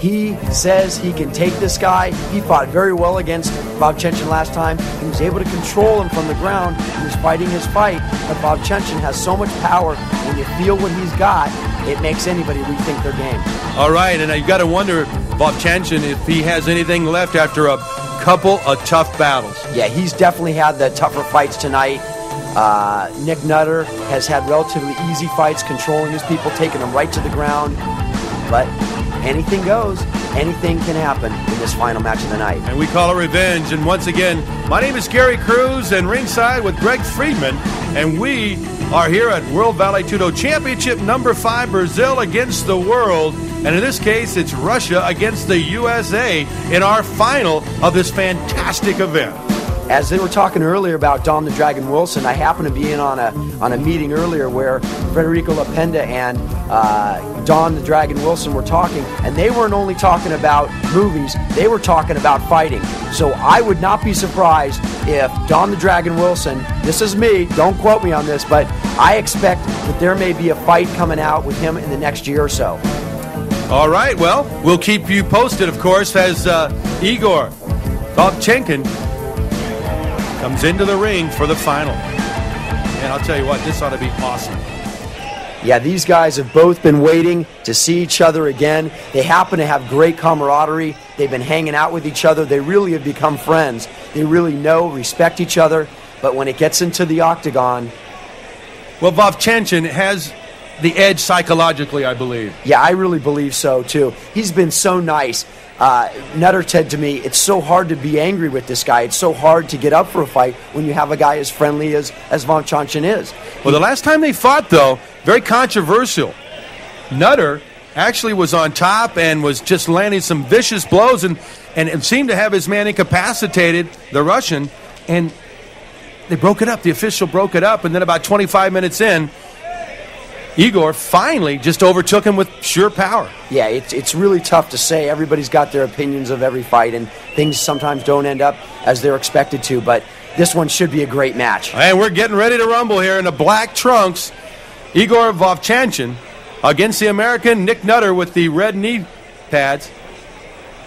He says he can take this guy. He fought very well against Vachenchen last time. He was able to control him from the ground. He was fighting his fight, but Vachenchen has so much power. When you feel what he's got, it makes anybody rethink their game. All right, and you got to wonder, Vachenchen, if he has anything left after a couple of tough battles. Yeah, he's definitely had the tougher fights tonight. Nick Nutter has had relatively easy fights, controlling his people, taking them right to the ground. But anything goes. Anything can happen in this final match of the night. And we call it Revenge. And once again, my name is Gary Cruz, and ringside with Greg Friedman. And we are here at World Vale Tudo Championship number 5, Brazil against the world. And in this case, it's Russia against the USA in our final of this fantastic event. As they were talking earlier about Don the Dragon Wilson, I happened to be in on a meeting earlier where Federico Lapenda and Don the Dragon Wilson were talking, and they weren't only talking about movies, they were talking about fighting. So I would not be surprised if Don the Dragon Wilson, this is me, don't quote me on this, but I expect that there may be a fight coming out with him in the next year or so. All right, well, we'll keep you posted, of course, as Igor Vachenchen comes into the ring for the final. And I'll tell you what, this ought to be awesome. Yeah, these guys have both been waiting to see each other again. They happen to have great camaraderie. They've been hanging out with each other. They really have become friends. They really know, respect each other. but when it gets into the octagon... Well, Vovchanchyn has the edge psychologically, I believe. Yeah, I really believe so, too. He's been so nice. Nutter said to me, it's so hard to be angry with this guy. It's so hard to get up for a fight when you have a guy as friendly as Vovchanchyn is. Well, the last time they fought, though, very controversial. Nutter actually was on top and was just landing some vicious blows and seemed to have his man incapacitated, the Russian, and they broke it up. The official broke it up, and then about 25 minutes in, Igor finally just overtook him with sheer power. Yeah, it's really tough to say. Everybody's got their opinions of every fight, and things sometimes don't end up as they're expected to, but this one should be a great match. And we're getting ready to rumble here in the black trunks. Igor Vovchanchyn against the American Nick Nutter with the red knee pads.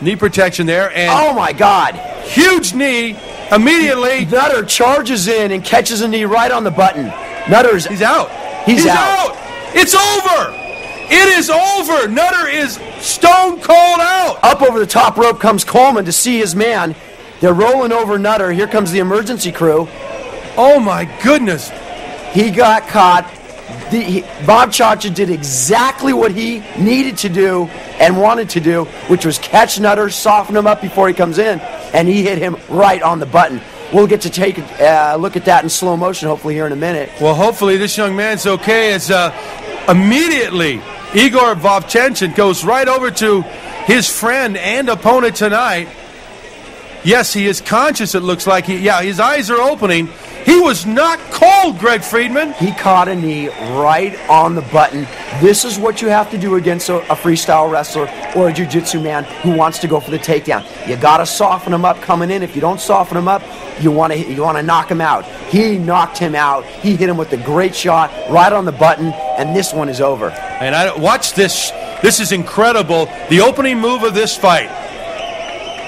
Knee protection there. And oh, my God. Huge knee immediately. Nutter charges in and catches a knee right on the button. He's out. He's out. It's over. It is over. Nutter is stone cold out. Up over the top rope comes Coleman to see his man. They're rolling over Nutter. Here comes the emergency crew. Oh, my goodness. He got caught. Vovchanchyn did exactly what he needed to do and wanted to do, which was catch Nutter, soften him up before he comes in, and he hit him right on the button. We'll get to take a look at that in slow motion, hopefully, here in a minute. Well, hopefully this young man's okay, as immediately Igor Vovchanchyn goes right over to his friend and opponent tonight. Yes, he is conscious, it looks like. His eyes are opening. He was not cold, Greg Friedman. He caught a knee right on the button. This is what you have to do against a freestyle wrestler or a jiu-jitsu man who wants to go for the takedown. You got to soften him up coming in. If you don't soften him up, you want to knock him out. He knocked him out. He hit him with a great shot right on the button, and this one is over. And watch this. This is incredible. The opening move of this fight.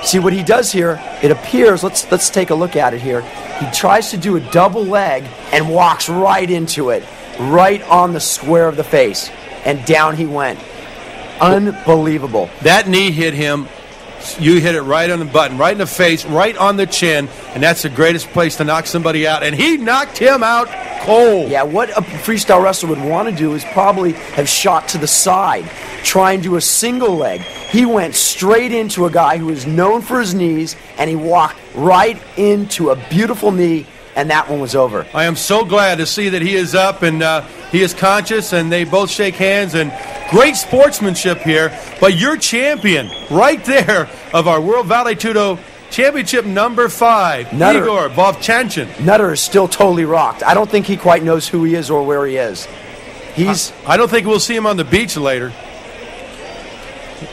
See what he does here, it appears, let's take a look at it here. He tries to do a double leg and walks right into it, right on the square of the face. And down he went. Unbelievable. That knee hit him. You hit it right on the button, right in the face, right on the chin, and that's the greatest place to knock somebody out. And he knocked him out cold. Yeah, what a freestyle wrestler would want to do is probably have shot to the side, try and do a single leg. He went straight into a guy who is known for his knees, and he walked right into a beautiful knee, and that one was over. I am so glad to see that he is up and he is conscious, and they both shake hands, and great sportsmanship here. But your champion right there of our World Vale Tudo Championship number 5, Igor Vovchanchyn. Nutter is still totally rocked. I don't think he quite knows who he is or where he is. I don't think we'll see him on the beach later.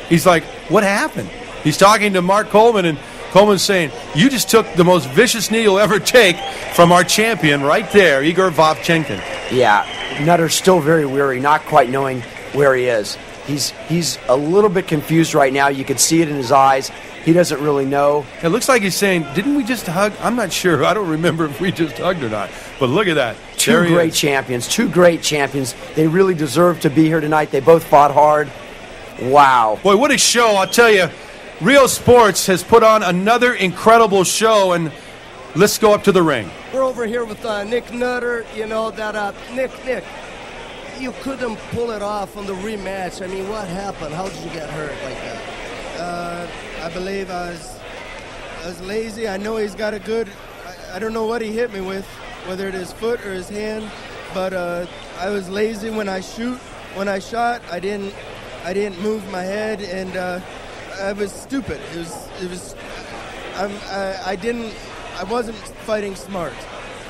He's like, what happened? He's talking to Mark Coleman, and Coleman's saying, you just took the most vicious knee you'll ever take from our champion right there, Igor Vovchanchyn. Yeah, Nutter's still very weary, not quite knowing where he is. He's a little bit confused right now. You could see it in his eyes. He doesn't really know. It looks like he's saying, didn't we just hug? I'm not sure. I don't remember if we just hugged or not. But look at that. Two great champions. They really deserve to be here tonight. They both fought hard. Wow. Boy, what a show. I'll tell you, Rio Sports has put on another incredible show, and let's go up to the ring. We're over here with Nick Nutter. You know that, Nick, you couldn't pull it off on the rematch. I mean, what happened? How did you get hurt like that? I believe I was lazy. I know he's got a good, I don't know what he hit me with, whether it is foot or his hand, but I was lazy when I shoot. When I shot, I didn't move my head, and I was stupid. I wasn't fighting smart.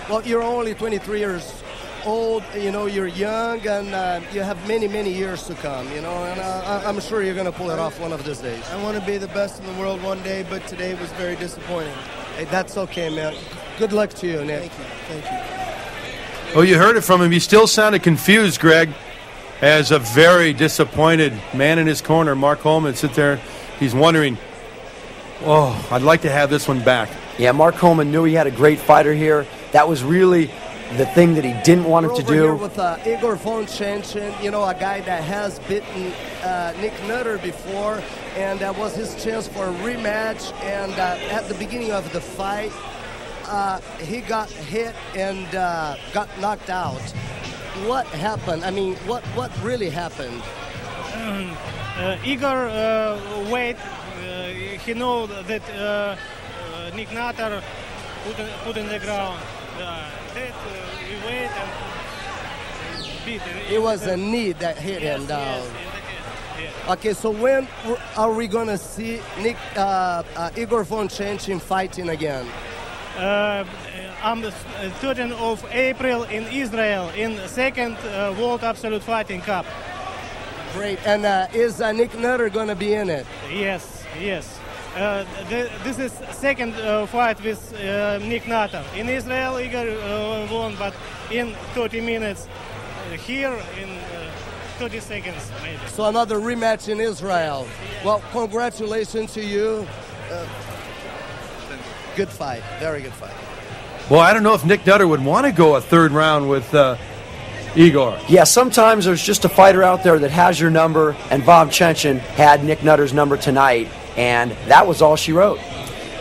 Well, you're only 23 years old, you know, you're young, and you have many, many years to come, you know, and I'm sure you're going to pull it off one of these days. I want to be the best in the world one day, but today was very disappointing. Hey, that's okay, man. Good luck to you, Nick. Thank you. Oh, you heard it from him. He still sounded confused, Greg, as a very disappointed man in his corner. Mark Coleman sits there. He's wondering, oh, I'd like to have this one back. Yeah, Mark Coleman knew he had a great fighter here. That was really the thing that he didn't want him to do. We're over here with Igor Vovchanchyn, you know, a guy that has beaten Nick Nutter before, and that was his chance for a rematch. And at the beginning of the fight, he got hit and got knocked out. What happened? I mean, what really happened? Igor wait. He know that Nick Nutter put in the ground. That we wait and beat. It was a knee that hit him down. Yes. Okay, so when are we gonna see Igor von Chenchin fighting again? On the 13th of April in Israel in the second World Absolute Fighting Cup. Great. And is Nick Nutter gonna be in it? Yes. This is second fight with Nick Nutter. In Israel, Igor won, but in 30 minutes. Here in 30 seconds, maybe. So another rematch in Israel. Well, congratulations to you. Good fight. Very good fight. Well, I don't know if Nick Nutter would want to go a third round with Igor. Yeah, sometimes there's just a fighter out there that has your number, and Von Chenchin had Nick Nutter's number tonight, and that was all she wrote.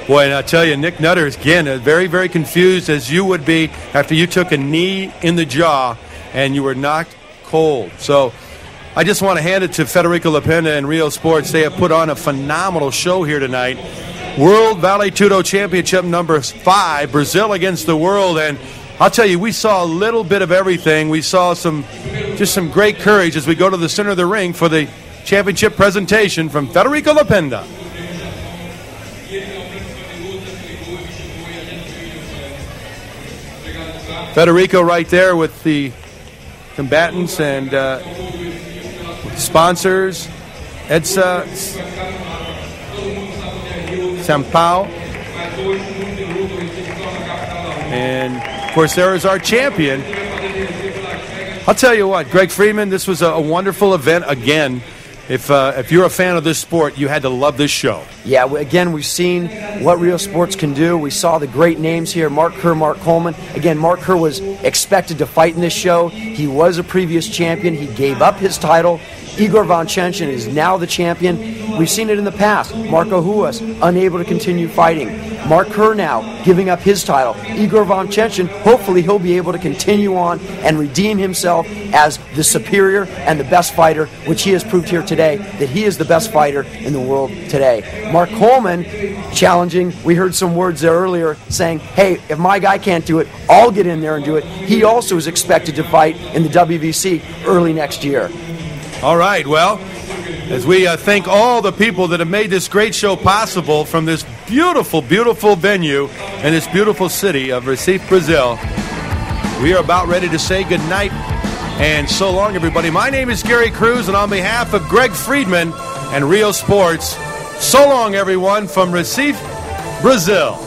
Boy, and I tell you, Nick Nutter is, again, very, very confused, as you would be after you took a knee in the jaw and you were knocked cold. So I just want to hand it to Federico Lapenda and Rio Sports. They have put on a phenomenal show here tonight. World Vale Tudo Championship number 5, Brazil against the world. And I'll tell you, we saw a little bit of everything. We saw some great courage as we go to the center of the ring for the championship presentation from Federico Lapenda. Federico right there with the combatants and sponsors, EDSA, Sampao, and of course there is our champion. I'll tell you what, Greg Friedman, this was a wonderful event again. If you're a fan of this sport, you had to love this show. Yeah, again, we've seen what Rio Sports can do. We saw the great names here, Mark Kerr, Mark Coleman. Again, Mark Kerr was expected to fight in this show. He was a previous champion. He gave up his title. Igor von Chenchin is now the champion. We've seen it in the past. Marco Huas, unable to continue fighting. Mark Kerr now giving up his title. Igor von Chenchin, hopefully he'll be able to continue on and redeem himself as the superior and the best fighter, which he has proved here today, that he is the best fighter in the world today. Mark Coleman challenging, we heard some words there earlier saying, hey, if my guy can't do it, I'll get in there and do it. He also is expected to fight in the WBC early next year. All right, well, as we thank all the people that have made this great show possible from this beautiful, beautiful venue in this beautiful city of Recife, Brazil, we are about ready to say goodnight and so long, everybody. My name is Gary Cruz, and on behalf of Greg Friedman and Rio Sports, so long, everyone, from Recife, Brazil.